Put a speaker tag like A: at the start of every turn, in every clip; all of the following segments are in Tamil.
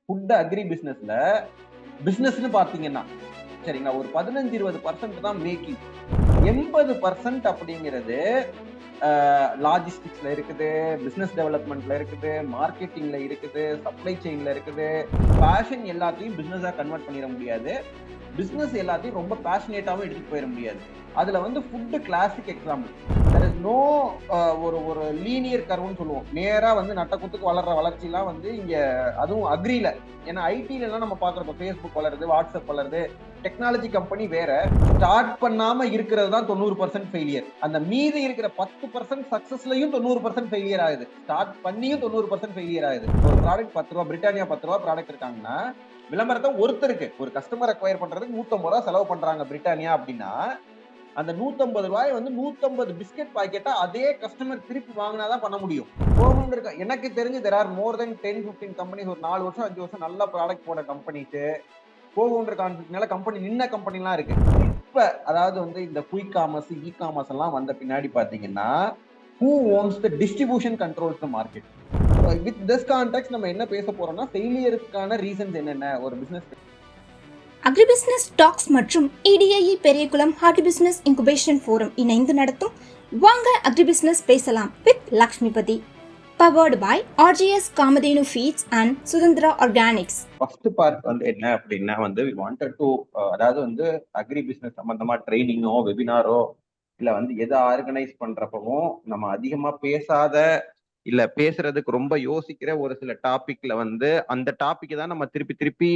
A: ஃபுட் அக்ரி பிசினஸ்னு பாத்தீங்கன்னா சரிங்களா, ஒரு 15-20% தான் மேக்கிங். 80% அப்படிங்கிறது லாஜிஸ்டிக்ஸ்ல இருக்குது, பிசினஸ் டெவலப்மெண்ட்ல இருக்குது, மார்க்கெட்டிங்ல இருக்குது, சப்ளை செயின்ல இருக்குது. பேஷன் எல்லாத்தையும் பிசினஸா கன்வெர்ட் பண்ணிட முடியாது. பிசினஸ் எல்லாத்தையும் ரொம்ப பேஷனேட்டாவும் எடுத்துட்டு போயிட முடியாது. அதுல வந்து food classic example. There is no ஒரு ஒரு லீனியர் கர்வ்னு சொல்லுவோம். நேரா வந்து நட்டக்குத்துக்கு வளர்ற வளர்ச்சிலாம் வந்து இங்க அதுவும் அக்ரில. ஏன்னா ஐடில எல்லாம் நம்ம பாக்குறோம், ஃபேஸ்புக் வளருது, வாட்ஸ்அப் வளருது, டெக்னாலஜி கம்பெனி வேற. ஸ்டார்ட் பண்ணாம இருக்கிறது தான் 90% ஃபெயிலியர். அந்த மீதி இருக்கிற 10% சக்சஸ்லயும் 90% ஃபெயிலியர் ஆகுது. ஸ்டார்ட் பண்ணியும் 90% ஃபெயிலியர் ஆகுது. ஒரு ப்ராடக்ட் 10 ரூபாய், பிரிட்டானியா 10 ரூபாய் ப்ராடக்ட் இருக்காங்கன்னா, விளம்பரத்தை ஒருத்தருக்கு ஒரு கஸ்டமர் அக்வயர் பண்றதுக்கு 150 ரூபாய் செலவு பண்றாங்க பிரிட்டானியா அப்படின்னா, அந்த 150 ரூபாய் வந்து 150 பிஸ்கெட் பாக்கெட்டா அதே கஸ்டமர் திருப்பி வாங்கினாதான் பண்ண முடியும். எனக்கு தெரிஞ்சு there are more than 10-15 companies ஒரு 4 வருஷம் 5 வருஷம் நல்ல ப்ராடக்ட் போட கம்பெனிஸ் போகுன்ற கான்செப்ட்னால கம்பெனி நின்ன கம்பெனி எல்லாம் இருக்கு. இப்ப அதாவது வந்து இந்த குயிக் காமர்ஸ், இ காமர்ஸ் எல்லாம் வந்த பின்னாடி பாத்தீங்கன்னா, who owns the distribution controls the market. With this context நம்ம என்ன பேச போறோம்னா, ஃபெயிலியருக்கான ரீசன்ஸ் என்னென்ன ஒரு பிசினஸ்.
B: அக்ரிபிசினஸ் டாக்ஸ் மற்றும் EDIE Periyakulam agribusiness incubation forum இணைந்து நடத்தும் வாங்க அக்ரிபிசினஸ் பேசலாம் with Lakshmipathi. Powered by RGS Kamadhenu feeds and Suthanthira organics.
A: First part வந்து என்ன அப்படின்னா வந்து we wanted to அதாவது வந்து அக்ரி பிசினஸ் சம்பந்தமா ட்ரைனிங்கோ வெபினாரோ இல்ல வந்து எதை ஆர்கனைஸ் பண்றப்பவும் நம்ம அதிகமா பேசாத இல்ல பேசுறதுக்கு ரொம்ப யோசிக்கிற ஒரு சில டாபிக்ல வந்து அந்த டாபிக் தான் நம்ம திருப்பி திருப்பி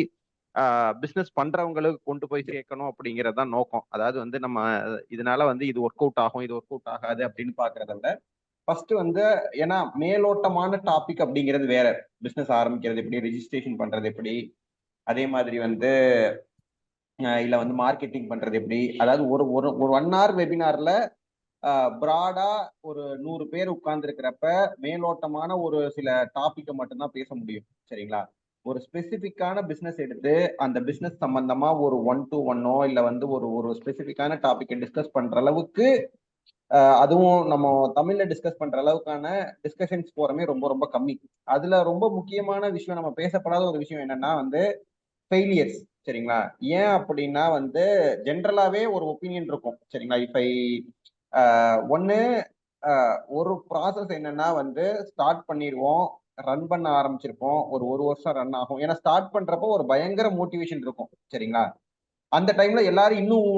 A: பிசினஸ் பண்றவங்களுக்கு கொண்டு போய் சேர்க்கணும் அப்படிங்கறதுதான் நோக்கம். அதாவது வந்து நம்ம இதனால வந்து இது ஒர்க் அவுட் ஆகும், இது ஒர்க் அவுட் ஆகாது அப்படின்னு பாக்குறத விட ஃபர்ஸ்ட் வந்து ஏன்னா மேலோட்டமான டாபிக் அப்படிங்கிறது வேற. பிசினஸ் ஆரம்பிக்கிறது எப்படி, ரெஜிஸ்ட்ரேஷன் பண்றது எப்படி, அதே மாதிரி வந்து இல்ல வந்து மார்க்கெட்டிங் பண்றது எப்படி, அதாவது ஒரு ஒரு ஒரு 1 hour வெபினார்ல பிராடா ஒரு 100 பேர் உட்கார்ந்து இருக்கிறப்ப மேலோட்டமான ஒரு சில டாபிக்கை மட்டும்தான் பேச முடியும். சரிங்களா, ஒரு ஸ்பெசிபிக்கான பிசினஸ் எடுத்து அந்த பிசினஸ் சம்பந்தமா ஒரு 1-to-1 இல்ல வந்து ஒரு ஒரு ஸ்பெசிபிக்கான டாபிக்கை டிஸ்கஸ் பண்ற அளவுக்கு அதுவும் நம்ம தமிழ்ல டிஸ்கஸ் பண்ற அளவுக்கான டிஸ்கஷன்ஸ் போறமே ரொம்ப ரொம்ப கம்மி. அதுல ரொம்ப முக்கியமான விஷயம், நம்ம பேசப்படாத ஒரு விஷயம் என்னன்னா வந்து ஃபெயிலியர்ஸ். சரிங்களா, ஏன் அப்படின்னா வந்து ஜென்ரலாவே ஒரு ஒப்பீனியன் இருக்கும். சரிங்களா, இப்ப ஒண்ணு ஒரு ப்ராசஸ் என்னன்னா வந்து ஸ்டார்ட் பண்ணிடுவோம், ரன் பண்ண ஆரம்பிச்சிருப்போம், ஒரு வருஷம் ரன் ஆகும். ஏன்னா ஸ்டார்ட் பண்றப்போ ஒரு பயங்கர மோட்டிவேஷன் இருக்கும். சரிங்களா, அந்த டைம்ல எல்லாரும் இன்னும்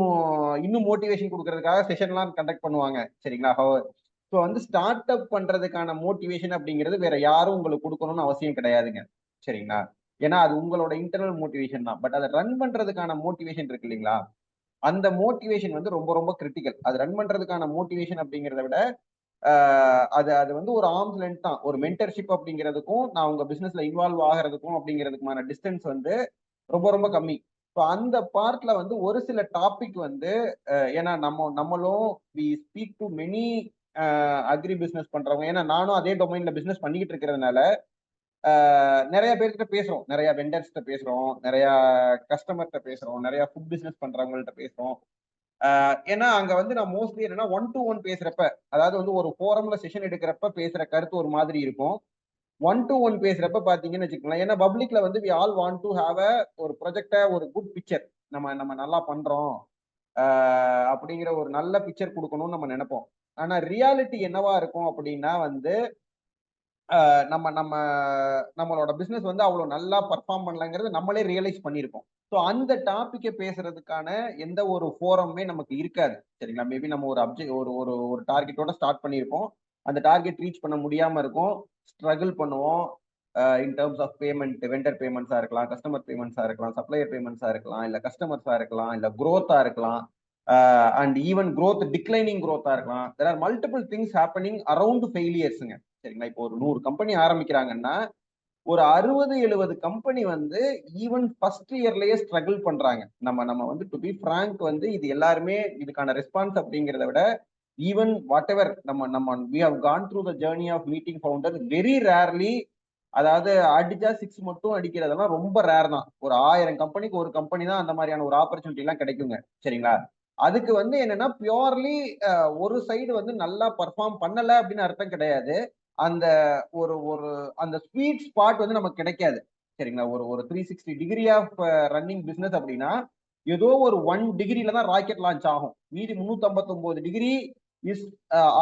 A: இன்னும் மோட்டிவேஷன் கொடுக்கறதுக்காக செஷன்லாம் கண்டக்ட் பண்ணுவாங்க. சரிங்களா, ஸோ வந்து ஸ்டார்ட் அப் பண்றதுக்கான மோட்டிவேஷன் அப்படிங்கிறது வேற யாரும் உங்களுக்கு கொடுக்கணும்னு அவசியம் கிடையாதுங்க. சரிங்களா, ஏன்னா அது உங்களோட இன்டர்னல் மோட்டிவேஷன் தான். பட் அதை ரன் பண்றதுக்கான மோட்டிவேஷன் இருக்கு இல்லைங்களா, அந்த மோட்டிவேஷன் வந்து ரொம்ப ரொம்ப கிரிட்டிக்கல். அது ரன் பண்றதுக்கான மோட்டிவேஷன் அப்படிங்கிறத விட அது அது வந்து ஒரு ஆர்ம்ஸ் லென்த் தான். ஒரு மென்டர்ஷிப் அப்படிங்கிறதுக்கும் நான் உங்க பிசினஸ்ல இன்வால்வ் ஆகிறதுக்கும் அப்படிங்கிறதுக்குமான டிஸ்டன்ஸ் வந்து ரொம்ப ரொம்ப கம்மி. ஸோ அந்த பார்ட்ல வந்து ஒரு சில டாபிக் வந்து ஏன்னா நம்மளும் we speak to many agri business பண்றவங்க. ஏன்னா நானும் அதே டொமைன்ல பிசினஸ் பண்ணிக்கிட்டு இருக்கிறதுனால நிறைய பேர்கிட்ட பேசுறோம், நிறைய வெண்டர்ஸ்கிட்ட பேசுறோம், நிறைய கஸ்டமர்கிட்ட பேசுறோம், நிறைய ஃபுட் பிசினஸ் பண்றவங்கள்ட்ட பேசுறோம். ஏன்னா அங்க வந்து நான் மோஸ்ட்லி என்னன்னா 1-to-1 பேசுறப்ப, அதாவது வந்து ஒரு ஃபோரம்ல செஷன் எடுக்கிறப்ப பேசுற கருத்து ஒரு மாதிரி இருக்கும். 1-to-1 பேசுறப்ப பாத்தீங்கன்னு வச்சுக்கோங்களேன், ஏன்னா பப்ளிக்ல வந்து we all want to have ஒரு ப்ரொஜெக்ட, ஒரு குட் பிக்சர், நம்ம நம்ம நல்லா பண்றோம் அப்படிங்கிற ஒரு நல்ல பிக்சர் கொடுக்கணும்னு நம்ம நினைப்போம். ஆனா ரியாலிட்டி என்னவா இருக்கும் அப்படின்னா வந்து நம்ம நம்ம நம்மளோட பிசினஸ் வந்து அவ்வளவு நல்லா பர்ஃபார்ம் பண்ணலங்கிறது நம்மளே ரியலைஸ் பண்ணியிருக்கோம். ஸோ அந்த டாபிக்கை பேசுறதுக்கான எந்த ஒரு ஃபோரமுமே நமக்கு இருக்காது. சரிங்களா, மேபி நம்ம ஒரு ஒரு ஒரு ஒரு டார்கெட்டோட ஸ்டார்ட் பண்ணியிருப்போம், அந்த டார்கெட் ரீச் பண்ண முடியாம இருக்கும், ஸ்ட்ரகிள் பண்ணுவோம். In terms of payment, vendor பேமெண்ட்ஸா இருக்கலாம், கஸ்டமர் பேமெண்ட்ஸா இருக்கலாம், சப்ளையர் பேமெண்ட்ஸா இருக்கலாம், இல்ல கஸ்டமர்ஸா இருக்கலாம், இல்ல growth-ஆ இருக்கலாம், அண்ட் ஈவன் growth டிக்ளைனிங் growth-ஆ இருக்கலாம். There are multiple things happening around ஃபெயிலியர்ஸுங்க. சரிங்களா, இப்போ ஒரு 100 கம்பெனி ஆரம்பிக்கிறாங்கன்னா ஒரு 60-70 கம்பெனி வந்து ஈவன் ஃபர்ஸ்ட் இயர்லயே ஸ்ட்ரகிள் பண்றாங்க. நம்ம நம்ம வந்து டு பி ஃப்ராங்க் வந்து இது எல்லாருமே இதுக்கான ரெஸ்பான்ஸ் அப்படிங்கிறத விட ஈவன் வாட் எவர் நம்ம நம்ம we have gone through the journey of meeting founder very rarely. அதாவது அடிச்சா 6 மட்டும் அடிக்கிறதெல்லாம் ரொம்ப ரேர் தான். ஒரு 1000 கம்பெனிக்கு ஒரு கம்பெனி தான் அந்த மாதிரியான ஒரு ஆப்பர்ச்சுனிட்டி எல்லாம் கிடைக்குங்க. சரிங்களா, அதுக்கு வந்து என்னன்னா பியூர்லி ஒரு சைடு வந்து நல்லா பர்ஃபார்ம் பண்ணல அப்படின்னு அர்த்தம் கிடையாது. அந்த ஒரு ஒரு அந்த ஸ்வீட் ஸ்பாட் வந்து நமக்கு கிடைக்காது. சரிங்களா. ஒரு ஒரு 360 டிகிரி ஆஃப் ரன்னிங் பிசினஸ் அப்படின்னா ஏதோ ஒரு 1 டிகிரில தான் ராக்கெட் லான்ச் ஆகும். மீதி 359 degree is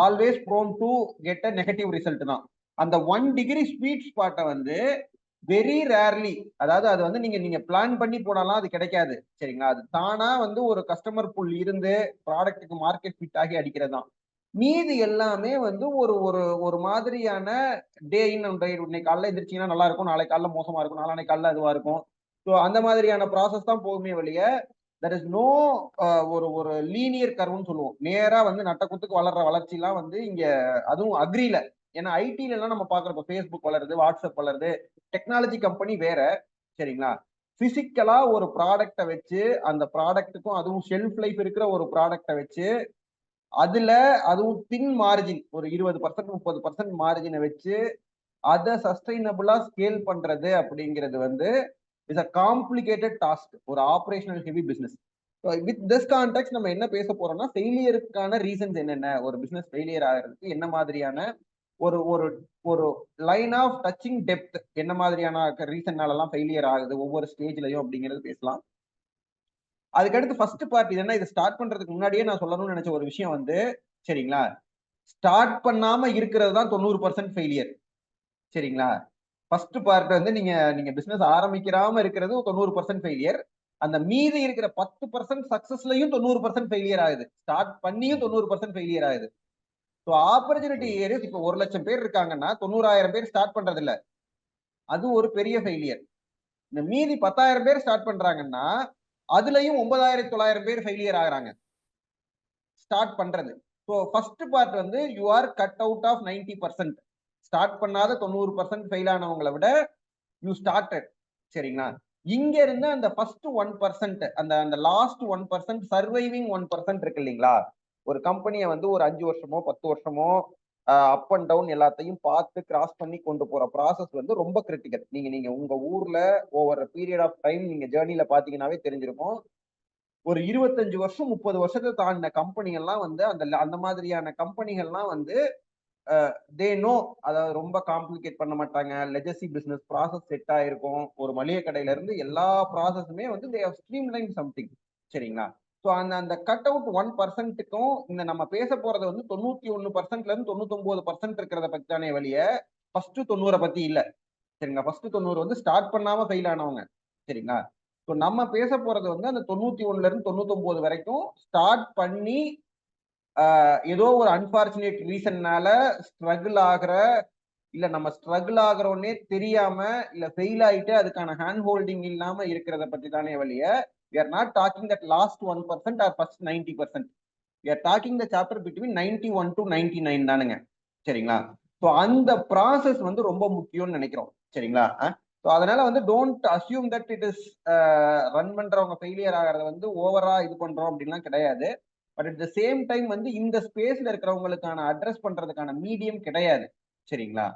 A: always prone to get a negative result தான். அந்த 1 டிகிரி ஸ்வீட் ஸ்பாட்டை வந்து வெரி ரேர்லி, அதாவது அது வந்து நீங்க நீங்க பிளான் பண்ணி போனாலாம் அது கிடைக்காது. சரிங்களா. அது தானா வந்து ஒரு கஸ்டமர் புல் இருந்து ப்ராடக்ட்டுக்கு மார்க்கெட் ஃபிட் ஆகி அடிக்கிறது தான். மீதி எல்லாமே வந்து ஒரு ஒரு ஒரு மாதிரியான டே இன் அண்ட் டே அவுட். இன்னைக்கு காலைல எந்திரிச்சீங்கன்னா நல்லா இருக்கும், நாளைக்கு காலைல மோசமா இருக்கும், நாளான்னைக்கு காலைல அதுவா இருக்கும். ஸோ அந்த மாதிரியான ப்ராசஸ் தான் போகுமே ஒழிய தெர் இஸ் நோ ஒரு ஒரு லீனியர் கர்வ்னு சொல்லுவோம். நேரா வந்து நட்டக்குத்துக்கு வளர்ற வளர்ச்சிலாம் வந்து இங்க, அதுவும் அக்ரில. ஏன்னா ஐடில எல்லாம் நம்ம பாக்குறப்ப ஃபேஸ்புக் வளருது, வாட்ஸ்அப் வளருது, டெக்னாலஜி கம்பெனி வேற. சரிங்களா. பிசிக்கலா ஒரு ப்ராடக்ட வச்சு அந்த ப்ராடக்ட்டுக்கும், அதுவும் ஷெல்ஃப் லைஃப் இருக்கிற ஒரு ப்ராடக்ட வச்சு அதுல அதுவும் தின் மார்ஜின் ஒரு 20% 30% மார்ஜினை வச்சு அதை சஸ்டைனபிளா ஸ்கேல் பண்றது அப்படிங்கிறது வந்து இஸ் அ காம்ப்ளிகேட்டட் டாஸ்க். ஒரு operational heavy business. With this contact நம்ம என்ன பேச போறோம்னா ஃபெயிலியருக்கான ரீசன்ஸ் என்னென்ன, ஒரு பிசினஸ் ஃபெயிலியர் ஆகிறதுக்கு என்ன மாதிரியான ஒரு ஒரு ஒரு லைன் ஆஃப் டச்சிங் டெப்த், என்ன மாதிரியான ரீசன்னால எல்லாம் ஃபெயிலியர் ஆகுது ஒவ்வொரு ஸ்டேஜ்லயும் அப்படிங்கிறது பேசலாம். அதுக்கடுத்து ஃபர்ஸ்ட் பார்ட் இது என்ன, இதை ஸ்டார்ட் பண்றதுக்கு முன்னாடியே நான் சொல்லணும்னு நினைச்ச ஒரு விஷயம் வந்து, சரிங்களா, ஸ்டார்ட் பண்ணாம இருக்கிறது தான் 90% ஃபெயிலியர். சரிங்களா. ஃபர்ஸ்ட் பார்ட் வந்து நீங்க நீங்க பிசினஸ் ஆரம்பிக்கிறாம இருக்கிறது 90% ஃபெயிலியர். அந்த மீதி இருக்கிற 10% சக்சஸ்லயும் 90% ஃபெயிலியர் ஆகுது. ஸ்டார்ட் பண்ணியும் 90% ஃபெயிலியர் ஆகுது. ஸோ ஆப்பர்ச்சுனிட்டி ஏரியாஸ் இப்போ 1,00,000 பேர் இருக்காங்கன்னா 90,000 பேர் ஸ்டார்ட் பண்றது இல்ல. அது ஒரு பெரிய ஃபெயிலியர். இந்த மீதி 10,000 பேர் ஸ்டார்ட் பண்றாங்கன்னா அதுலயும் 9,900 பேர் ஃபெயிலியர் ஆகுறாங்க ஸ்டார்ட் பண்றது. ஸோ ஃபர்ஸ்ட் பார்ட் வந்து you are cut out of 90%. Start பண்ணாத 90% ஃபெயில் ஆனவங்களை விட யூ ஸ்டார்டட். சரிங்களா. இங்க இருந்து அந்த ஃபர்ஸ்ட் 1%, அந்த அந்த லாஸ்ட் 1%, சர்வைவிங் 1% இருக்கு இல்லைங்களா. ஒரு கம்பெனியை வந்து ஒரு 5 வருஷமோ 10 வருஷமோ அப் அண்ட் டவுன் எல்லாத்தையும் பார்த்து கிராஸ் பண்ணி கொண்டு போற ப்ராசஸ் வந்து ரொம்ப கிரிட்டிக்கல். நீங்க நீங்க உங்க ஊர்ல ஓவர் பீரியட் ஆஃப் டைம் நீங்க ஜேர்னில பாத்தீங்கன்னாவே தெரிஞ்சிருக்கும். ஒரு 25 வருஷம் 30 வருஷத்தை தாண்டின கம்பெனி எல்லாம் வந்து அந்த அந்த மாதிரியான கம்பெனிகள்லாம் வந்து தே நோ, அதாவது ரொம்ப காம்ப்ளிகேட் பண்ண மாட்டாங்க. லெஜசி பிசினஸ் ப்ராசஸ் செட் ஆயிருக்கும். ஒரு மளிகை கடையில இருந்து எல்லா ப்ராசஸுமே வந்து தே ஹவ் ஸ்ட்ரீம்லைன் சம்திங். சரிங்களா. ஸோ அந்த அந்த கட் அவுட் 1%க்கும் இந்த நம்ம பேச போறது வந்து 91%ல இருந்து 99% இருக்கிறத பத்தி தானே வெளிய ஃபர்ஸ்ட் 90 பத்தி இல்ல. சரிங்களா. ஃபர்ஸ்ட் 90 வந்து ஸ்டார்ட் பண்ணாம ஃபெயில் ஆனவங்க. சரிங்களா. ஸோ நம்ம பேச போறது வந்து அந்த 91ல இருந்து 99 வரைக்கும் ஸ்டார்ட் பண்ணி ஏதோ ஒரு அன்பார்ச்சுனேட் ரீசன்னால ஸ்ட்ரகிள் ஆகிற, இல்ல நம்ம ஸ்ட்ரகிள் ஆகிறோன்னே தெரியாம, இல்ல ஃபெயில் ஆயிட்டு அதுக்கான ஹேண்ட் ஹோல்டிங் இல்லாம இருக்கிறத பத்தி தானே வழிய we are not talking that last 1% or first 90%. we are talking the chapter between 91 to 99 தானுங்க. சரிங்களா. ஸோ அந்த ப்ராசஸ் வந்து ரொம்ப முக்கியம்னு நினைக்கிறோம். சரிங்களா. ஸோ அதனால வந்து don't assume that it is run பண்றவங்க ஃபெயிலியர் ஆகிறத வந்து ஓவரா இது பண்றோம் அப்படின்லாம் கிடையாது. But at the same time வந்து இந்த ஸ்பேஸ்ல இருக்கிறவங்களுக்கான அட்ரஸ் பண்றதுக்கான மீடியம் கிடையாது. சரிங்களா.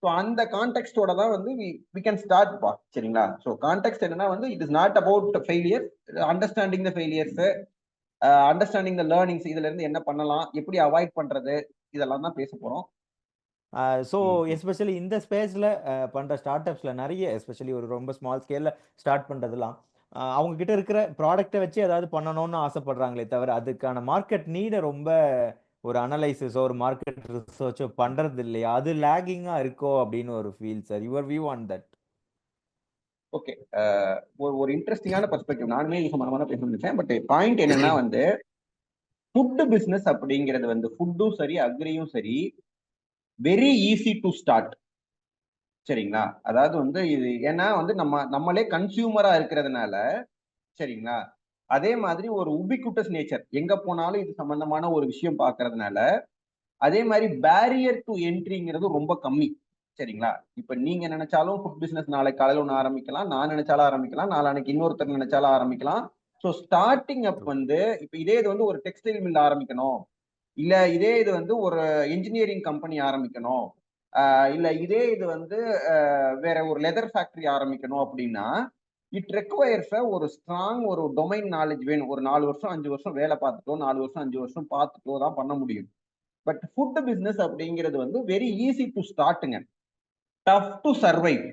A: ஸோ அந்த கான்டெக்ஸ்டோட தான் வந்து வி கேன் ஸ்டார்ட் பா. சரிங்களா. ஸோ கான்டெக்ட் என்னன்னா வந்து it is not about failure, understanding the failures, understanding the learnings, இதுல இருந்து என்ன பண்ணலாம், எப்படி அவாய்ட் பண்றது, இதெல்லாம் தான் பேச போறோம்.
C: ஸோ எஸ்பெஷலி இந்த ஸ்பேஸில் பண்ணுற ஸ்டார்ட் அப்ஸில் நிறைய, எஸ்பெஷலி ஒரு ரொம்ப ஸ்மால் ஸ்கேலில் ஸ்டார்ட் பண்ணுறதுலாம் அவங்க கிட்ட இருக்கிற ப்ராடக்டை வச்சு ஏதாவது பண்ணணும்னு ஆசைப்படுறாங்களே தவிர அதுக்கான மார்க்கெட் நீடை ரொம்ப ஒரு அனலைசிஸோ ஒரு மார்க்கெட் ரிசர்ச்சோ பண்ணுறது இல்லையா, அது லேகிங்காக இருக்கோ அப்படின்னு ஒரு feel sir. Your view on that?
A: Okay. ஒரு இன்ட்ரெஸ்டிங்கான பெர்ஸ்பெக்டிவ். நானுமே சம்பந்தமான பேச நினைச்சேன். பட் பாயிண்ட் என்னன்னா வந்து ஃபுட் பிசினஸ் அப்படிங்கிறது வந்து ஃபுட்டும் சரி அக்ரியும் சரி வெரி ஈஸி டு ஸ்டார்ட். சரிங்களா. அதாவது வந்து இது ஏன்னா வந்து நம்மளே கன்சியூமரா இருக்கிறதுனால. சரிங்களா. அதே மாதிரி ஒரு உபிகுட்டஸ் நேச்சர், எங்க போனாலும் இது சம்பந்தமான ஒரு விஷயம் பாக்குறதுனால அதே மாதிரி பேரியர் டு என்ட்ரிங்கிறது ரொம்ப கம்மி. சரிங்களா. இப்ப நீங்க நினைச்சாலும் ஃபுட் பிசினஸ் நாளைக்கு காலையில ஒன்று ஆரம்பிக்கலாம், நான் நினைச்சாலும் ஆரம்பிக்கலாம், நாளைக்கு இன்னொருத்தர் நினைச்சாலும் ஆரம்பிக்கலாம். ஸோ ஸ்டார்டிங் அப் வந்து இப்ப இதே இது வந்து ஒரு டெக்ஸ்டைல் மில் ஆரம்பிக்கணும், இல்ல இதே இது வந்து ஒரு இன்ஜினியரிங் கம்பெனி ஆரம்பிக்கணும், இல்ல இதே இது வந்து வேற ஒரு லெதர் ஃபேக்டரி ஆரம்பிக்கணும் அப்படின்னா இட் ரெக்வயர்ஸ் ஒரு ஸ்ட்ராங் ஒரு டொமைன் நாலேஜ் வேணும். ஒரு 4 வருஷம் 5 வருஷம் வேலை பார்த்துட்டோ, 4 வருஷம் 5 வருஷம் பார்த்துட்டோ தான் பண்ண முடியும். பட் ஃபுட் பிசினஸ் அப்படிங்கிறது வந்து வெரி ஈஸி டு ஸ்டார்ட்டுங்க, டஃப் டு சர்வைவ்.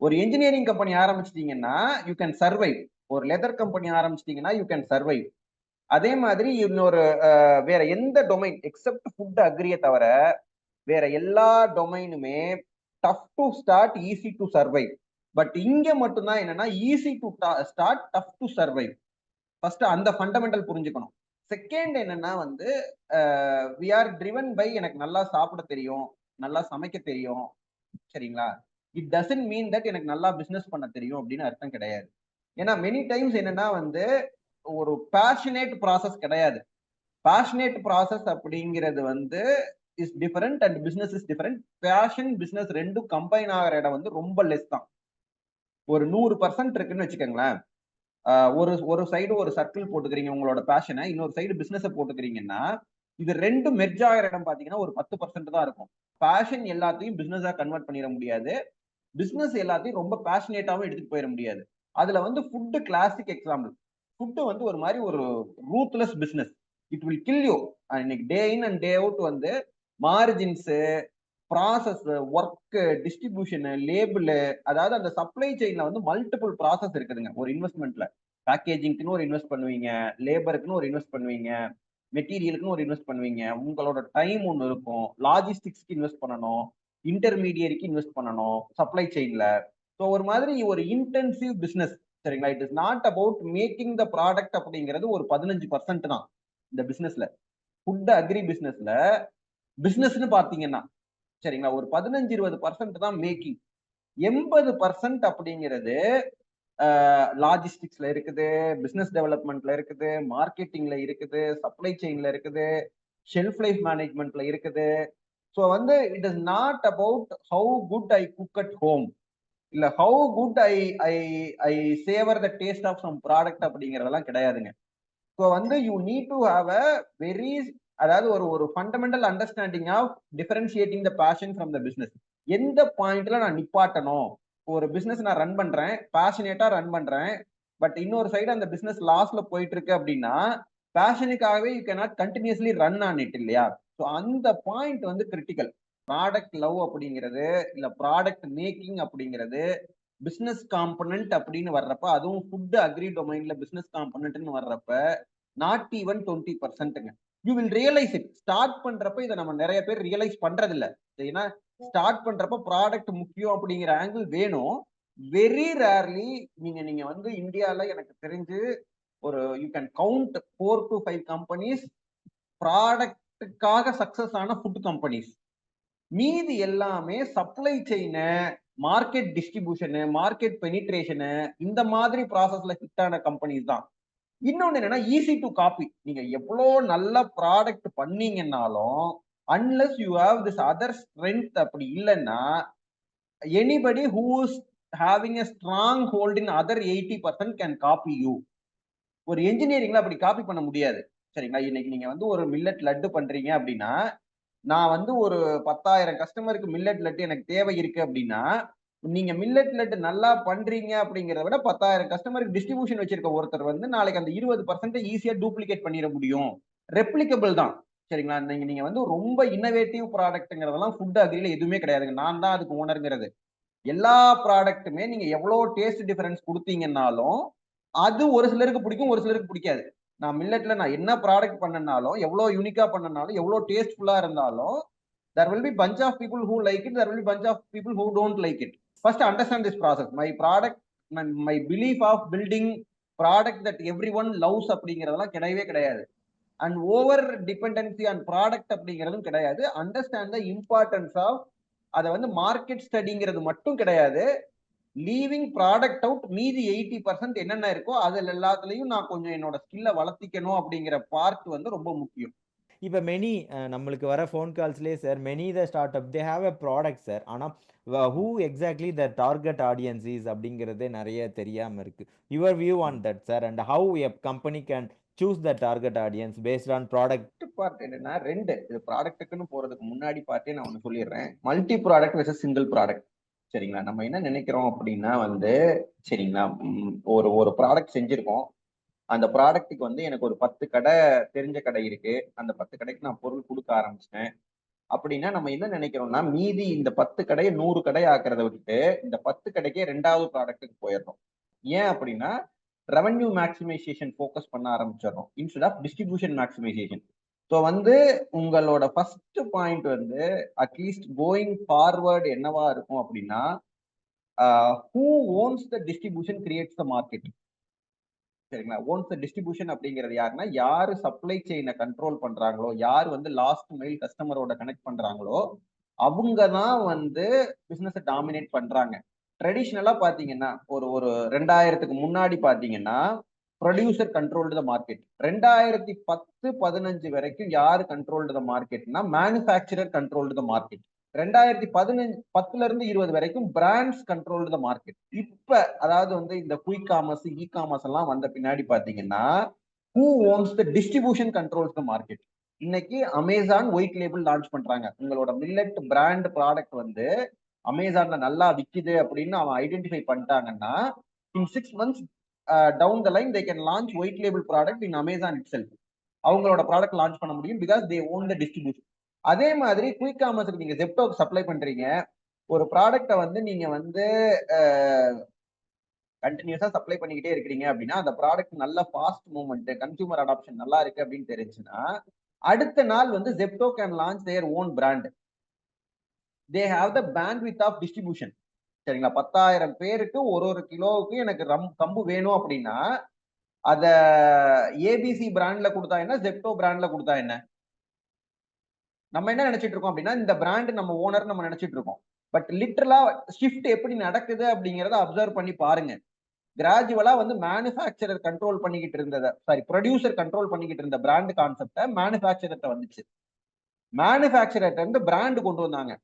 A: ஒரு இன்ஜினியரிங் கம்பெனி ஆரம்பிச்சிட்டீங்கன்னா யூ கேன் சர்வைவ். ஒரு லெதர் கம்பெனி ஆரம்பிச்சிட்டீங்கன்னா யூ கேன் சர்வைவ். அதே மாதிரி இன்னொரு வேற எந்த டொமைன் எக்ஸப்ட் ஃபுட் அக்ரியை தவிர வேற எல்லா டொமைனுமே tough to start, easy to survive. But இங்க மட்டும்தான் என்னன்னா easy to start, tough to survive. First அந்த ஃபண்டமெண்டல் புரிஞ்சுக்கணும். செகண்ட் என்னன்னா வந்து வி ஆர் ட்ரிவன் பை எனக்கு நல்லா சாப்பிட தெரியும், நல்லா சமைக்க தெரியும், சரிங்களா? இட் டசன்ட் மீன் தட் எனக்கு நல்லா பிசினஸ் பண்ண தெரியும் அப்படின்னு அர்த்தம் கிடையாது. ஏன்னா மெனி டைம்ஸ் என்னன்னா வந்து ஒரு பேஷனேட் ப்ராசஸ் கிடையாது. பேஷனேட் ப்ராசஸ் அப்படிங்கிறது வந்து is different and business is different. Passion business ரெண்டும் கம்பைன் ஆகிற இடம் வந்து ரொம்ப லெஸ் தான். ஒரு 100% இருக்குன்னு வச்சுக்கோங்களேன். ஒரு ஒரு சைடு ஒரு சர்க்கிள் போட்டுக்கிறீங்க உங்களோட பேஷனை, இன்னொரு சைடு பிசினஸை போட்டுக்கிறீங்கன்னா இது ரெண்டும் மெர்ஜ் ஆகிற இடம் பாத்தீங்கன்னா ஒரு 10% தான் இருக்கும். பேஷன் எல்லாத்தையும் பிசினஸா கன்வெர்ட் பண்ணிட முடியாது, பிசினஸ் எல்லாத்தையும் ரொம்ப பேஷனேட்டாவும் எடுத்துட்டு போயிட முடியாது. அதுல வந்து ஃபுட் கிளாசிக் எக்ஸாம்பிள். ஃபுட் வந்து ஒரு மாதிரி ஒரு ruthless business. It will kill you. இன்னைக்கு day in and day out வந்து margins, process, work, distribution, label, அதாவது அந்த சப்ளை செயின்ல வந்து மல்டிபிள் ப்ராசஸ் இருக்குதுங்க ஒரு இன்வெஸ்ட்மெண்ட்ல. பேக்கேஜிங்க்குன்னு ஒரு இன்வெஸ்ட் பண்ணுவீங்க, லேபருக்குன்னு ஒரு இன்வெஸ்ட் பண்ணுவீங்க, மெட்டீரியலுக்குன்னு ஒரு இன்வெஸ்ட் பண்ணுவீங்க, உங்களோட டைம் ஒன்று இருக்கும், லாஜிஸ்டிக்ஸ்க்கு இன்வெஸ்ட் பண்ணணும், இன்டர்மீடியரிக்கு இன்வெஸ்ட் பண்ணணும், சப்ளை செயின்ல. ஸோ ஒரு மாதிரி ஒரு இன்டென்சிவ் பிசினஸ், சரிங்களா? It is not about making the product அப்படிங்கிறது ஒரு 15% தான் இந்த பிசினஸ்ல. ஃபுட் அக்ரி பிசினஸ்ல பிசினஸ்னு பாத்தீங்கன்னா சரிங்களா ஒரு 15-20% தான் மேக்கிங். 80% அப்படிங்கிறது லாஜிஸ்டிக்ஸ்ல இருக்குது, பிசினஸ் டெவலப்மெண்ட்ல இருக்குது, மார்க்கெட்டிங்ல இருக்குது, சப்ளை செயின்ல இருக்குது, ஷெல்ஃப் லைஃப் மேனேஜ்மெண்ட்ல இருக்குது. ஸோ வந்து it is not about how good I cook at home, இல்ல how good I I I savour the taste of some product அப்படிங்கறதெல்லாம் கிடையாதுங்க. ஸோ வந்து you need to have a very, அதாவது ஒரு ஒரு fundamental understanding of differentiating the passion from the business. எந்த பாயிண்ட்ல நான் நிப்பாட்டணும்? ஒரு பிசினஸ் நான் ரன் பண்றேன், பேஷனேட்டா ரன் பண்றேன், பட் இன்னொரு சைடு அந்த பிசினஸ் லாஸ்ல போயிட்டு இருக்கு அப்படின்னா பேஷனுக்காகவே you can not continuously run on it, இல்லையா? ஸோ அந்த பாயிண்ட் வந்து கிரிட்டிக்கல். ப்ராடக்ட் லவ் அப்படிங்கிறது இல்ல ப்ராடக்ட் மேக்கிங் அப்படிங்கிறது பிசினஸ் காம்பனன்ட் அப்படின்னு வர்றப்ப, அதுவும் ஃபுட் அக்ரி டொமைன்ல பிசினஸ் காம்பனன்ட்னு வர்றப்ப நாட் ஈவன் 20%ங்க. You will realise it. Start பண்றப்ப இதை நம்ம நிறைய பேர் ரியலைஸ் பண்றது இல்ல. ஏன்னா ஸ்டார்ட் பண்றப்ப ப்ராடக்ட் முக்கியம் அப்படிங்கிற ஆங்கிள் வேணும். வெரி ரேர்லி நீங்க வந்து இந்தியால எனக்கு தெரிஞ்சு ஒரு you can count 4 to 5 companies ப்ராடக்டுக்காக சக்சஸ் ஆன ஃபுட் கம்பெனிஸ். மீதி எல்லாமே supply chain, market distribution, market penetration, இந்த மாதிரி ப்ராசஸ்ல ஹிட் ஆன கம்பெனிஸ் தான். இன்னொன்னு என்னன்னா ஈஸி டு காப்பி. நீங்க எவ்வளோ நல்ல ப்ராடக்ட் பண்ணீங்கன்னாலும் unless you have this other strength அப்படி இல்லைன்னா anybody who is having a strong hold in other 80% can copy you. ஒரு என்ஜினியரிங்ல அப்படி காப்பி பண்ண முடியாது, சரிங்களா? இன்னைக்கு நீங்க வந்து ஒரு மில்லட் லட்டு பண்றீங்க அப்படின்னா, நான் வந்து ஒரு 10,000 கஸ்டமருக்கு மில்லட் லட்டு எனக்கு தேவை இருக்கு அப்படின்னா, நீங்க மில்லட் லட்டு நல்லா பண்றீங்க அப்படிங்கிறத விட 10,000 கஸ்டமருக்கு டிஸ்ட்ரிபியூஷன் வச்சிருக்க ஒருத்தர் வந்து நாளைக்கு அந்த 20% ஈஸியா டூப்ளிகேட் பண்ணிட முடியும். ரெப்ளிகபிள் தான், சரிங்களா? நீங்க நீங்க வந்து ரொம்ப இன்னோவேட்டிவ் ப்ராடக்ட்ங்கிறதெல்லாம் ஃபுட் அக்ரில எதுவுமே கிடையாதுங்க. நான் தான் அதுக்கு ஓனருங்கிறது. எல்லா ப்ராடக்ட்டுமே நீங்க எவ்வளவு டேஸ்ட் டிஃபரன்ஸ் கொடுத்தீங்கன்னாலும் அது ஒரு சிலருக்கு பிடிக்கும், ஒரு சிலருக்கு பிடிக்காது. நான் மில்லட்ல நான் என்ன ப்ராடக்ட் பண்ணனாலும், எவ்வளவு யூனிக்கா பண்ணனாலும், எவ்வளவு டேஸ்ட்ஃபுல்லா இருந்தாலும் there will be bunch of people who like it, there will be bunch of people who don't like it. First understand this process. My product, my belief of building product that everyone loves அப்படிங்கிறதெல்லாம் கிடையவே கிடையாது. And over dependency on product அப்படிங்கிறதும் கிடையாது. அண்டர்ஸ்டாண்ட் த இம்பார்ட்டன்ஸ் ஆஃப், அதை வந்து மார்க்கெட் ஸ்டடிங்கிறது மட்டும் கிடையாது. லீவிங் ப்ராடக்ட் அவுட், மீதி 80% என்னென்ன இருக்கோ அதில் எல்லாத்துலயும் நான் கொஞ்சம் என்னோட ஸ்கில்லை வளர்த்திக்கணும் அப்படிங்கிற பார்ட் வந்து ரொம்ப முக்கியம்.
C: இப்போ மெனி நம்மளுக்கு வர ஃபோன் கால்ஸ்லேயே sir, many the startup they have a product sir, ஆனால் who exactly the target audience is அப்படிங்கிறதே நிறைய தெரியாமல் இருக்கு. Your view on that sir, and how a company can choose the target audience based on product?
A: Part என்னன்னா ரெண்டு, இது ப்ராடக்ட்டுக்குன்னு போறதுக்கு முன்னாடி பார்த்தே நான் ஒன்று சொல்லிடுறேன். Multi product versus single product, சரிங்களா? நம்ம என்ன நினைக்கிறோம் அப்படின்னா வந்து, சரிங்களா, ஒரு ஒரு ப்ராடக்ட் செஞ்சிருக்கோம். அந்த ப்ராடக்ட்டுக்கு வந்து எனக்கு ஒரு 10 கடை தெரிஞ்ச கடை இருக்கு. அந்த 10 கடைக்கு நான் பொருள் கொடுக்க ஆரம்பிச்சிட்டேன். அப்படின்னா நம்ம என்ன நினைக்கிறோம்னா மீதி இந்த 10 கடையை 100 கடை ஆக்குறத விட்டுட்டு இந்த 10 கடைக்கே 2வது ப்ராடக்ட்டுக்கு போயிடுறோம். ஏன் அப்படின்னா ரெவென்யூ மேக்ஸிமைசேஷன் ஃபோக்கஸ் பண்ண ஆரம்பிச்சிடறோம் instead of distribution maximisation. So வந்து உங்களோட ஃபர்ஸ்ட் பாயிண்ட் வந்து அட்லீஸ்ட் கோயிங் ஃபார்வர்ட் என்னவா இருக்கும் அப்படின்னா who owns the distribution creates the market. சரிங்களா? ஓன்ஸ் த டிஸ்ட்ரிபியூஷன் அப்படிங்கிறது யாருன்னா யாரு சப்ளை செயினை கண்ட்ரோல் பண்றாங்களோ, யார் வந்து லாஸ்ட் மைல் கஸ்டமரோட கனெக்ட் பண்றாங்களோ அவங்க தான் வந்து பிசினஸ் டாமினேட் பண்றாங்க. ட்ரெடிஷ்னலா பாத்தீங்கன்னா ஒரு ஒரு 2000க்கு முன்னாடி பாத்தீங்கன்னா ப்ரொடியூசர் கண்ட்ரோல்டு த மார்க்கெட். 2010-15 வரைக்கும் யாரு கண்ட்ரோல்டு த மார்க்கெட்னா மேனுஃபேக்சரர் கண்ட்ரோல்டு த மார்க்கெட். 2010-20 வரைக்கும் பிராண்ட்ஸ் கண்ட்ரோல்டு த மார்க்கெட். இப்ப அதாவது வந்து இந்த குயிக் காமர்ஸ் இ காமர்ஸ் எல்லாம் வந்த பின்னாடி பாத்தீங்கன்னா who owns the distribution controls the market. இன்னைக்கு அமேசான் ஒயிட் லேபிள் லான்ச் பண்றாங்க. உங்களோட மில்லட் பிராண்ட் ப்ராடக்ட் வந்து அமேசான்ல நல்லா விக்குது அப்படின்னு அவன் ஐடென்டிஃபை பண்ணிட்டாங்கன்னா in 6 months down the line they can launch white label product in Amazon itself. அவங்களோட ப்ராடக்ட் லான்ச் பண்ண முடியும் because they own the distribution. அதே மாதிரி குயிக் காமர்ஸ்க்கு நீங்க ஜெப்டோக்கு சப்ளை பண்றீங்க. ஒரு ப்ராடக்ட்டை வந்து நீங்க வந்து கண்டினியூஸா சப்ளை பண்ணிக்கிட்டே இருக்கிறீங்க அப்படின்னா அந்த ப்ராடக்ட் நல்ல ஃபாஸ்ட் மூவ்மெண்ட் கன்சூமர் அடாப்ஷன் நல்லா இருக்கு அப்படின்னு தெரிஞ்சுன்னா அடுத்த நாள் வந்து Zepto can launch their own brand. They have the bandwidth of distribution. சரிங்களா? 10,000 பேருக்கு ஒரு கிலோவுக்கு எனக்கு கம்பு வேணும் அப்படின்னா அத ஏபிசி பிராண்ட்ல கொடுத்தா என்ன, ஜெப்டோ பிராண்ட்ல கொடுத்தா என்ன? நம்ம என்ன நினைச்சிட்டு இருக்கோம் அப்படின்னா இந்த பிராண்ட் நம்ம ஓனர் நம்ம நினைச்சிட்டு இருக்கோம். பட் லிட்டரலா ஷிஃப்ட் எப்படி நடக்குது அப்படிங்கறத அப்சர்வ் பண்ணி பாருங்க. கிராஜுவலா வந்து மேனுஃபேக்சரர் கண்ட்ரோல் பண்ணிக்கிட்டு இருந்தத ப்ரொடியூசர் கண்ட்ரோல் பண்ணிக்கிட்டு இருந்த பிராண்ட் கான்செப்ட மேனுஃபேக்சரர்ட்ட வந்துச்சு. மேனுஃபேக்சரர்ட்ட இருந்து பிராண்ட் கொண்டு வந்தாங்க.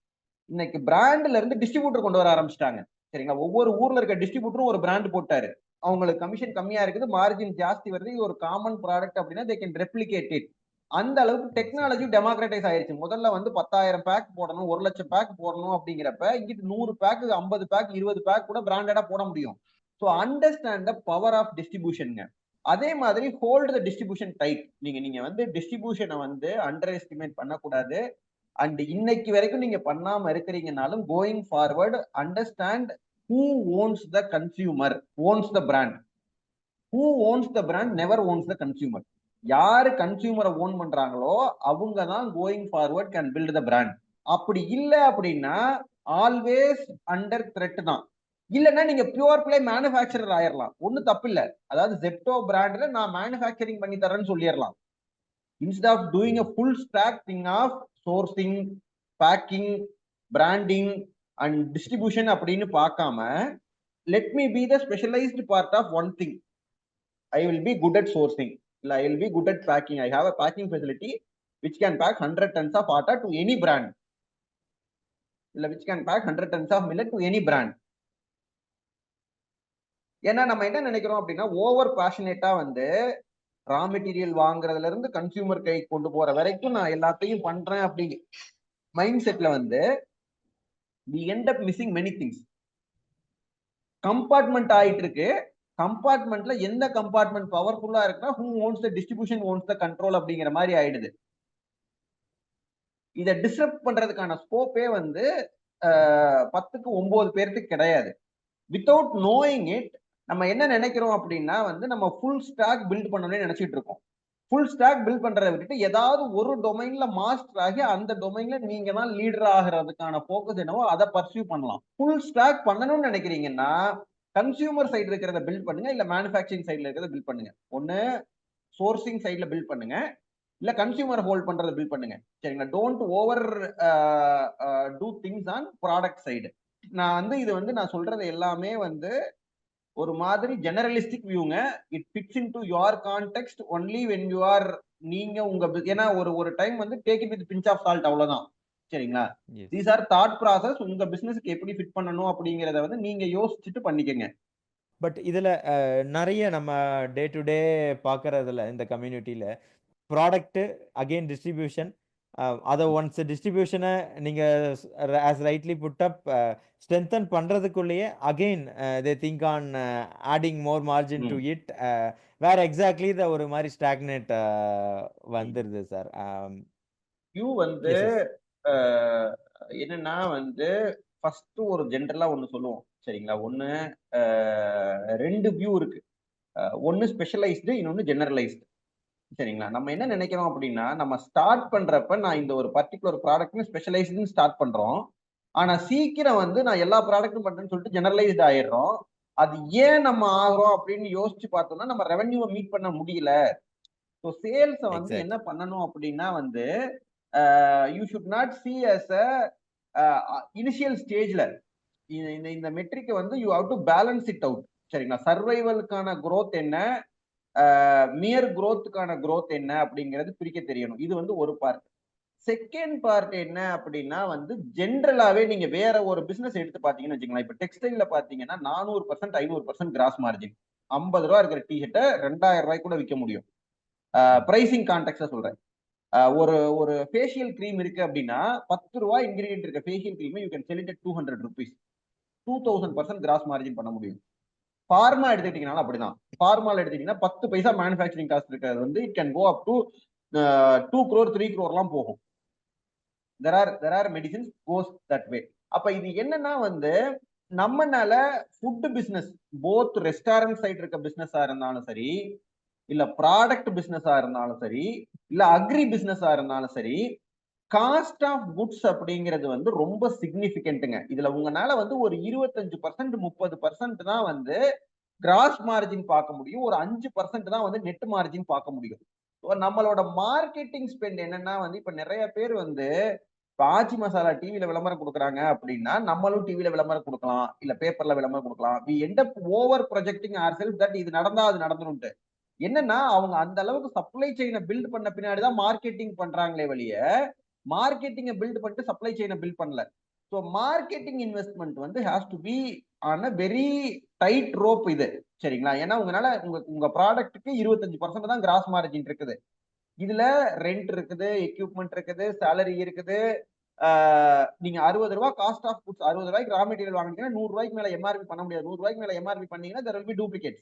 A: இன்னைக்கு பிராண்ட்ல இருந்து டிஸ்ட்ரிபியூட்டர் கொண்டு வர ஆரம்பிச்சிட்டாங்க. சரிங்களா? ஒவ்வொரு ஊர்ல இருக்க டிஸ்ட்ரிபியூட்டரும் ஒரு பிராண்ட் போட்டாரு. அவங்களுக்கு கமிஷன் கம்மியா இருக்குது, மார்ஜின் ஜாஸ்தி வருது, ஒரு காமன் ப்ராடக்ட் அப்படின்னா தே கேன் ரெப்ளிகேட் இட். அந்த அளவுக்கு டெக்னாலஜி டெமோக்ரட்டைஸ் ஆயிருச்சு. முதல்ல வந்து 10,000 பேக் போடணும், 1,00,000 பேக் போடணும் அப்படிங்கிறப்ப இங்கிட்டு 100 பேக் 50 பேக் 20 பேக் கூட பிராண்டடா போட முடியும். So understand the power of டிஸ்ட்ரிபியூஷனுங்க. அதே மாதிரி ஹோல்டு த டிஸ்ட்ரிபியூஷன் டைட். நீங்க வந்து டிஸ்ட்ரிபியூஷனை வந்து அண்டர் எஸ்டிமேட் பண்ணக்கூடாது. அண்ட் இன்னைக்கு வரைக்கும் நீங்க பண்ணாம இருக்கிறீங்கனாலும் going forward understand who owns the consumer owns the brand. Who owns the brand never owns the consumer. யாரு கன்சியூமரை ஓன் பண்றாங்களோ அவங்க தான் going forward can build the brand. அப்படி இல்லை அப்படின்னா ஆல்வேஸ் அண்டர் த்ரெட் தான். இல்லைன்னா நீங்க பியூர் பிளே மேனுஃபேக்சரர் ஆயிரலாம், ஒன்னும் தப்பு இல்ல. அதாவது ஜெப்டோ பிராண்ட்ல நான் மேனுஃபேக்சரிங் பண்ணி தரேன்னு சொல்லிடலாம். instead of doing a full stack thing of sourcing, packing, branding and distribution அப்படின்னு பார்க்காம let me be the specialized part of one thing. I will be good at sourcing, இல்ல I will be good at packing. I have a packing facility which can pack 100 tons of atta to any brand, இல்ல which can pack 100 tons of millet to any brand. ஏன்னா நம்ம என்ன நினைக்கிறோம் அப்படின்னா ஓவர் பேஷனேட்டா வந்து ரா மெட்டீரியல் வாங்குறதுல இருந்து கன்சியூமர் கை கொண்டு போற வரைக்கும் நான் எல்லாத்தையும் பண்றேன் அப்படிங்க மைண்ட் செட்ல வந்து we end up missing many things. Compartment ஆயிட்டு இருக்கு. கம்பார்ட்மெண்ட்ல எந்த கம்பார்ட்மெண்ட் பவர்ஃபுல்லா இருக்குன்னா who owns the distribution owns the control அப்படிங்கிற மாதிரி ஆயிடுது. இதை டிஸ்டர்ப் பண்றதுக்கான ஸ்கோப்பே வந்து 10க்கு 9 பேருக்கு கிடையாது. வித்தவுட் நோயிங் இட் நம்ம என்ன நினைக்கிறோம் அப்படின்னா வந்து நம்ம ஃபுல் ஸ்டாக் பில்ட் பண்ணணும்னு நினைச்சிட்டு இருக்கோம். ஃபுல் ஸ்டாக் பில்ட் பண்றதை விட்டுட்டு ஏதாவது ஒரு டொமைன்ல மாஸ்டர் ஆகி அந்த டொமைன்ல நீங்க தான் லீடர் ஆகிறதுக்கான போக்கஸ் என்னவோ அதை பர்சியூ பண்ணலாம். ஃபுல் ஸ்டாக் பண்ணணும்னு நினைக்கிறீங்கன்னா கன்சியூமர் சைடு இருக்கிறத பில்ட் பண்ணுங்க, இல்ல மேனுஃபேக்சரிங் சைட்ல இருக்கிறத பில்ட் பண்ணுங்க. ஒன்னு சோர்சிங் சைட்ல பில்ட் பண்ணுங்க, இல்ல கன்சியூமர் ஹோல்ட் பண்றதை பில்ட் பண்ணுங்க. சரிங்களா? Don't over do things on product side. நான் வந்து இது வந்து நான் சொல்றது எல்லாமே வந்து ஒரு மாதிரி ஜெனரலிஸ்டிக் வியூங்க. It fits into your context only when you are நீங்க உங்க ஏன்னா ஒரு டைம் வந்து take it with pinch of salt, அவ்வளவுதான். சரிங்களா? These are thought process. உங்க பிசினஸ்க்கு எப்படி ஃபிட் பண்ணணும் அப்படிங்கறத வந்து நீங்க யோசிச்சுட்டு பண்ணிக்கங்க.
C: பட் இதுல நிறைய நம்ம டே டு டே பார்க்கறதுல இந்த கம்யூனிட்டியில ப்ராடக்ட் அகெயின் டிஸ்ட்ரிபியூஷன், அதை ஒன்ஸ் டிஸ்ட்ரிபியூஷனை நீங்க as rightly put up strengthen பண்றதுக்குள்ளேயே again they think on adding more margin to it, வேற எக்ஸாக்ட்லி த ஒரு மாதிரி ஸ்டாக்னேட் வந்துருது சார்.
A: யூ வந்து என்னன்னா வந்து ஃபர்ஸ்ட் ஒரு ஜென்ரலா ஒண்ணு சொல்லுவோம் சரிங்களா. ஒண்ணு ரெண்டு வியூ இருக்கு. ஒன்னு ஸ்பெஷலைஸ்டு, இன்னொன்னு ஜெனரலைஸ்டு. சரிங்களா. நம்ம என்ன நினைக்கிறோம் அப்படின்னா, நம்ம ஸ்டார்ட் பண்றப்ப நான் இந்த ஒரு பர்ட்டிகுலர் ப்ராடக்ட்னு ஸ்பெஷலைஸ்டுன்னு ஸ்டார்ட் பண்றோம். ஆனா சீக்கிரம் வந்து நான் எல்லா ப்ராடக்ட்டும் பண்றேன்னு சொல்லிட்டு ஜெனரலைஸ்டு ஆயிடுறோம். அது ஏன் நம்ம ஆகுறோம் அப்படின்னு யோசிச்சு பார்த்தோம்னா, நம்ம ரெவென்யூவை மீட் பண்ண முடியல. ஸோ சேல்ஸ வந்து என்ன
C: எக்ஸாக்ட்லி.
A: பண்ணணும் அப்படின்னா வந்து, you should not see as initial ஸ்டேஜ்ல இந்த இந்த மெட்ரிக் வந்து you have to balance it out. சரிங்களா. சர்வைவலுக்கான growth என்ன, மியர் growthக்கான growth என்ன அப்படிங்கிறது பிரிக்க தெரியணும். இது வந்து ஒரு பார்ட். செகண்ட் பார்ட் என்ன அப்படின்னா வந்து ஜென்ரலாவே நீங்க வேற ஒரு பிசினஸ் எடுத்து பாத்தீங்கன்னு வச்சுக்கலாம். இப்ப டெக்ஸ்டைல்ல பாத்தீங்கன்னா 400% 500% கிராஸ் மார்ஜின். ரூ. 50 இருக்கிற டிஷர்ட்டை ரூ. 2000 கூட விற்க முடியும். பிரைசிங் கான்டெக்ட்ல சொல்றேன். ஒரு ஒரு ஃபேஷியல் கிரீம் இருக்கு அப்படின்னா ரூ. 10 இன்கிரீடியன்ட் இருக்க facial cream you can sell it at ₹200. 2000% cross margin பண்ண முடியும். ஃபார்மா எடுத்துக்கிட்டீங்கனாலும் அப்படிதான். ஃபார்மால எடுத்துக்கிட்டீங்கன்னா 10 பைசா மேனுஃபேக்சரிங் காஸ்ட் இருக்கிறது வந்து it can go up to 2 crore 3 crore போகும். there are medicines goes that way. அப்ப இது என்னன்னா வந்து நம்மனால food business both restaurant side இருக்க பிசினஸா இருந்தாலும் சரி, இல்ல ப்ராடக்ட் பிசினஸா இருந்தாலும் சரி, இல்ல அக்ரி பிசினஸா இருந்தாலும் சரி, காஸ்ட் ஆஃப் குட்ஸ் அப்படிங்கிறது வந்து ரொம்ப சிக்னிபிகன்ட்டுங்க. இதுல உங்களால வந்து ஒரு 25% 30% தான் வந்து கிராஸ் மார்ஜின் பார்க்க முடியும். ஒரு 5% தான் வந்து நெட் மார்ஜின் பார்க்க முடியும். நம்மளோட மார்க்கெட்டிங் ஸ்பெண்ட் என்னன்னா வந்து இப்ப நிறைய பேர் வந்து ஆச்சி மசாலா டிவில விளம்பரம் கொடுக்குறாங்க அப்படின்னா நம்மளும் டிவில விளம்பரம் கொடுக்கலாம், இல்ல பேப்பர்ல விளம்பரம் கொடுக்கலாம். We end up over projecting our self that இது நடந்தா அது நடந்துரும். என்னன்னா அவங்க அந்த அளவுக்கு சப்ளை செயினை பில்ட் பண்ண பின்னாடி தான் மார்க்கெட்டிங் பண்றாங்களே வழிய மார்க்கெட்டிங்கை பில்ட் பண்ணிட்டு சப்ளை செயினை பில்ட் பண்ணல. ஸோ மார்க்கெட்டிங் இன்வெஸ்ட்மெண்ட் வந்து has to be on a very tight rope இது. சரிங்களா. ஏன்னா உங்களால உங்க ப்ராடக்ட்டுக்கு 25% தான் கிராஸ் மார்ஜின் இருக்குது. இதுல ரெண்ட் இருக்குது, எக்யூப்மெண்ட் இருக்குது, சேலரி இருக்குது. நீங்க ரூ. 60 காஸ்ட் ஆஃப் குட்ஸ், ரூ. 60 ரா மெட்டீரியல் வாங்கினீங்கன்னா ரூ. 100 மேல எம்ஆர்பி பண்ண முடியாது. ரூ. 100 மேல எம்ஆர்பி பண்ணீங்கன்னா there will be duplicates.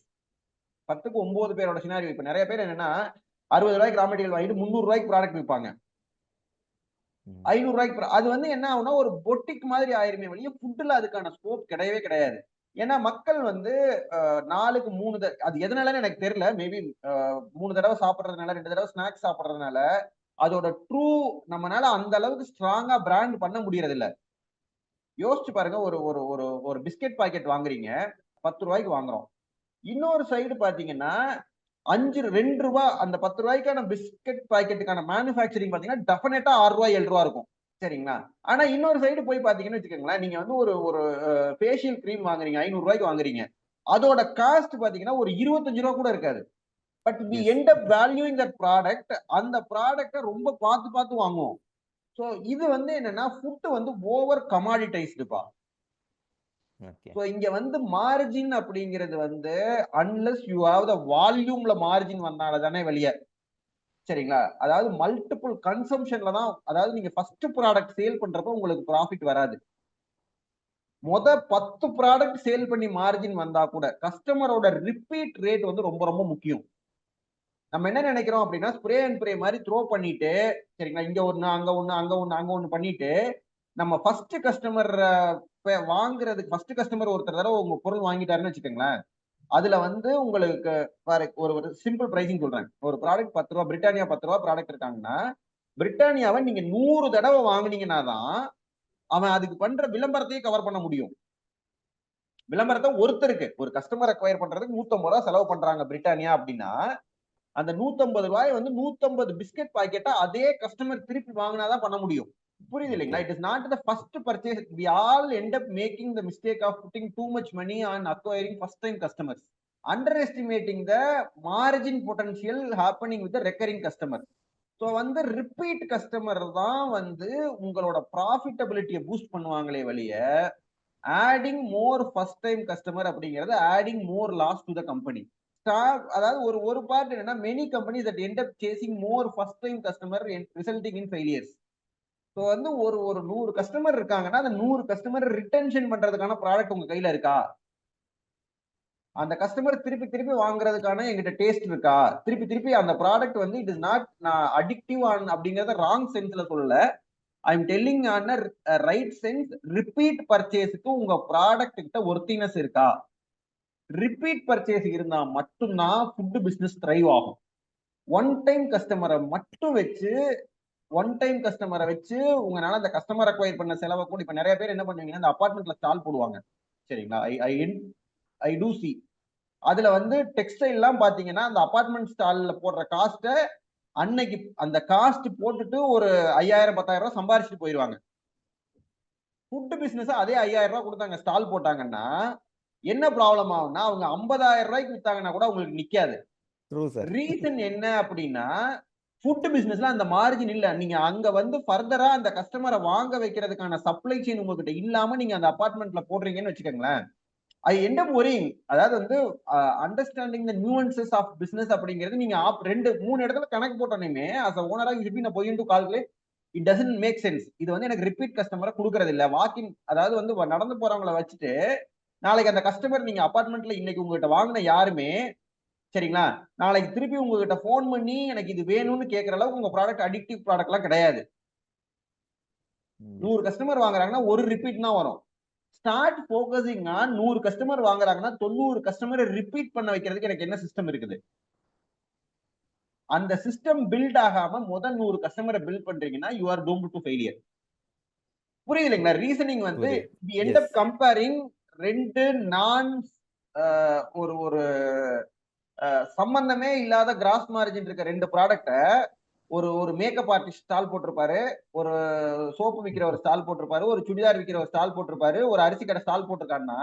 A: 10க்கு 9 பேரோட சினாரியோ. இப்ப நிறைய பேர் என்னன்னா ரூ. 60 ரா மெட்டீரியல் வாங்கிட்டு ரூ. 300 ப்ராடக்ட் விற்பாங்க. ரூ. 500 அது வந்து என்ன ஆகும்னா ஒரு பொட்டிக் மாதிரி ஆயிருமே வழிய ஃபுட்ல அதுக்கான ஸ்கோப் கிடையவே கிடையாது. ஏன்னா மக்கள் வந்து நாளுக்கு 3 அது எதனாலன்னு எனக்கு தெரியல. மேபி 3 தடவை சாப்பிடுறதுனால, 2 தடவை ஸ்நாக்ஸ் சாப்பிடுறதுனால அதோட ட்ரூ நம்மனால அந்த அளவுக்கு ஸ்ட்ராங்கா பிராண்ட் பண்ண முடியறது இல்ல. யோசிச்சு பாருங்க. ஒரு ஒரு ஒரு ஒரு பிஸ்கெட் பாக்கெட் வாங்குறீங்க, ரூ. 10 வாங்குறோம். இன்னொரு சைடு பாத்தீங்கன்னா ரூ. 2 அந்த ரூ. 10 பிஸ்கெட் பாக்கெட்டுக்கான மேனுஃபேக்சரிங் பாத்தீங்கன்னா டெஃபினட்டா ரூ. 6 7 இருக்கும். சரிங்களா. ஆனா இன்னொரு சைடு போய் பாத்தீங்கன்னு வச்சுக்கோங்களேன், நீங்க வந்து ஒரு ஒரு ஃபேஷியல் கிரீம் வாங்குறீங்க, ரூ. 500 வாங்குறீங்க. அதோட காஸ்ட் பாத்தீங்கன்னா ஒரு ரூ. 25 கூட இருக்காது. But we
C: yes.
A: End up valuing that product. அந்த ப்ராடக்ட்டை ரொம்ப பார்த்து பார்த்து வாங்குவோம். சோ இது வந்து என்னன்னா ஃபுட் வந்து ஓவர் கமாடிடைஸ்டுப்பா.
C: ஓகே.
A: சோ இங்க வந்து மார்ஜின் அப்படிங்கிறது வந்து அன்லெஸ் யூ ஹேவ் த வால்யூம்ல மார்ஜின் வந்தால தானே வெளிய. சரிங்களா. அதாவது மல்டிபிள் கன்சம்ஷன்ல தான். அதாவது நீங்க ஃபர்ஸ்ட் ப்ராடக்ட் சேல் பண்றப்ப உங்களுக்கு ப்ராஃபிட் வராது. 10 ப்ராடக்ட் சேல் பண்ணி மார்ஜின் வந்தா கூட கஸ்டமரோட ரிப்பீட் ரேட் வந்து ரொம்ப ரொம்ப முக்கியம். நம்ம என்ன நினைக்கிறோம் அப்படின்னா ஸ்ப்ரே அண்ட் ப்ரே மாதிரி த்ரோ பண்ணிட்டு, சரிங்களா, இங்க ஒண்ணு அங்க ஒண்ணு அங்க ஒண்ணு அங்க ஒண்ணு பண்ணிட்டு நம்ம ஃபர்ஸ்ட் கஸ்டமர் வாங்குறதுக்கு ஃபர்ஸ்ட் கஸ்டமர் ஒருத்தர் தடவை உங்க பொருள் வாங்கிட்டாருன்னு வச்சுக்கோங்களேன். அதுல வந்து உங்களுக்கு ஒரு ஒரு சிம்பிள் பிரைசிங் சொல்றேன். ஒரு ப்ராடக்ட் ரூ. 10 பிரிட்டானியா ரூ. 10 ப்ராடக்ட் இருக்காங்கன்னா பிரிட்டானியாவை நீங்க 100 தடவை வாங்குனீங்கன்னா தான் அவன் அதுக்கு பண்ற விளம்பரத்தையே கவர் பண்ண முடியும். விளம்பரத்தை ஒருத்தருக்கு ஒரு கஸ்டமர் அக்வயர் பண்றதுக்கு ரூ. 150 செலவு பண்றாங்க பிரிட்டானியா அப்படின்னா அந்த ரூ. 150 வந்து 150 பிஸ்கெட் பாக்கெட்டா அதே கஸ்டமர் திருப்பி வாங்கினாதான் பண்ண முடியும். புரியுது இல்லைங்களா.
C: Okay.
A: It is not the first purchase. We all end up making the mistake of putting too much money on acquiring first time customers, underestimating the margin potential happening with recurring customer. So வந்து ரிப்பீட் கஸ்டமர் தான் வந்து உங்களோட ப்ராஃபிட்டபிலிட்டியை பூஸ்ட் பண்ணுவாங்களே வழிய adding more first time customer அப்படிங்கிறது adding more loss to the company. அதாவது ஒரு ஒரு பார்ட் என்னன்னா many companies that end up chasing more first time customer resulting in failures. So வந்து ஒரு ஒரு 100 கஸ்டமர் இருக்காங்கன்னா அந்த 100 கஸ்டமர் ரிட்டென்ஷன் பண்றதுக்கான ப்ராடக்ட் உங்க கையில இருக்கா? அந்த கஸ்டமர் திருப்பி திருப்பி வாங்குறதுக்கான எங்கிட்ட டேஸ்ட் இருக்கா? திருப்பி திருப்பி அந்த ப்ராடக்ட் வந்து இட் இஸ் நாட் நான் அடிக்டிவ் அப்படிங்கறத ராங் சென்ஸ்ல சொல்லல. I'm telling on right sense. Repeat பர்ச்சேஸுக்கு உங்க ப்ராடக்ட் கிட்ட ஒர்த்தினஸ் இருக்கா? ரிப்பீட் பர்ச்சேஸ் இருந்தா மட்டும்தான் ஃபுட் பிசினஸ் த்ரைவ் ஆகும். ஒன் டைம் கஸ்டமரை மட்டும் வச்சு உங்களால அந்த கஸ்டமர் அக்வயர் பண்ண செலவை கூட இப்ப நிறைய பேர் என்ன பண்ணுவீங்கன்னா இந்த அபார்ட்மெண்ட்ல ஸ்டால் போடுவாங்க சரிங்களா. ஐ டூ சி அதுல வந்து டெக்ஸ்டைல் எல்லாம் பாத்தீங்கன்னா அந்த அபார்ட்மெண்ட் ஸ்டால்ல போடுற காஸ்ட அன்னைக்கு அந்த காஸ்ட் போட்டுட்டு ஒரு 5000 10,000 ரூபாய் சம்பாரிச்சுட்டு போயிருவாங்க. ஃபுட் பிசினஸ் அதே 5000 ரூபாய் கொடுத்தாங்க ஸ்டால் போட்டாங்கன்னா என்ன ப்ராப்ளம் ஆகும்னா அவங்க 50,000 ரூபாய்க்கு வித்தாங்கன்னா கூட உங்களுக்கு நிக்காது. ரீசன் என்ன அப்படின்னா ஃபுட் பிசினஸ்ல அந்த மார்ஜின் இல்ல. நீங்க அங்க வந்து ஃபர்தரா அந்த கஸ்டமரை வாங்க வைக்கிறதுக்கான சப்ளை செயின் உங்ககிட்ட இல்லாம நீங்க அந்த அபார்ட்மெண்ட்ல போடுறீங்கன்னு வச்சுக்கோங்களேன். I end up worrying. அதாவது வந்து understanding the nuances of business அப்படிங்கிறது நீங்க 2-3 இடத்துல கணக்கு போட்டோன்னே as a ஓனரா you should be going to calculate. It doesn't make sense. இது வந்து எனக்கு ரிப்பீட் கஸ்டமரை கொடுக்கறது இல்ல. வாக்கிங் அதாவது வந்து நடந்து போறவங்களை வச்சுட்டு நாளைக்கு அந்த கஸ்டமர் நீங்க அபார்ட்மெண்ட்ல இன்னைக்கு உங்ககிட்ட வாங்கின யாருமே சரிங்களா நாளைக்கு திருப்பி உங்ககிட்ட போன் பண்ணி எனக்கு இது வேணும்னு கேட்கற அளவுக்கு உங்க ப்ராடக்ட் அடிக்டிவ் ப்ராடக்ட் எல்லாம் கிடையாது. 100 கஸ்டமர் வாங்குறாங்கன்னா ஒரு ரிப்பீட் தான் வரும். ஸ்டார்ட் போக்கசிங் ஆன் 100 கஸ்டமர் வாங்குறாங்கன்னா 90 கஸ்டமரை ரிப்பீட் பண்ண வைக்கிறதுக்கு எனக்கு என்ன சிஸ்டம் இருக்குது? அந்த சிஸ்டம் பில்ட் ஆகாம முதல் 100 கஸ்டமரை பில்ட் பண்றீங்கன்னா you are doomed to failure. புரியுது இல்லைங்களா? ரீசனிங் வந்து வி எண்ட் அப் கம்பேரிங் ரெண்டு நான் ஒரு ஒரு சம்பந்தமே இல்லாத கிராஸ் மார்ஜின் இருக்க ரெண்டு ப்ராடக்ட ஒரு மேக்கப் ஆர்டிஸ்ட் ஸ்டால் போட்டிருப்பாரு, ஒரு சோப்பு விற்கிற ஒரு ஸ்டால் போட்டிருப்பாரு, ஒரு சுடிதார் விற்கிற ஒரு ஸ்டால் போட்டிருப்பாரு, ஒரு அரிசி கடை ஸ்டால் போட்டிருக்காருன்னா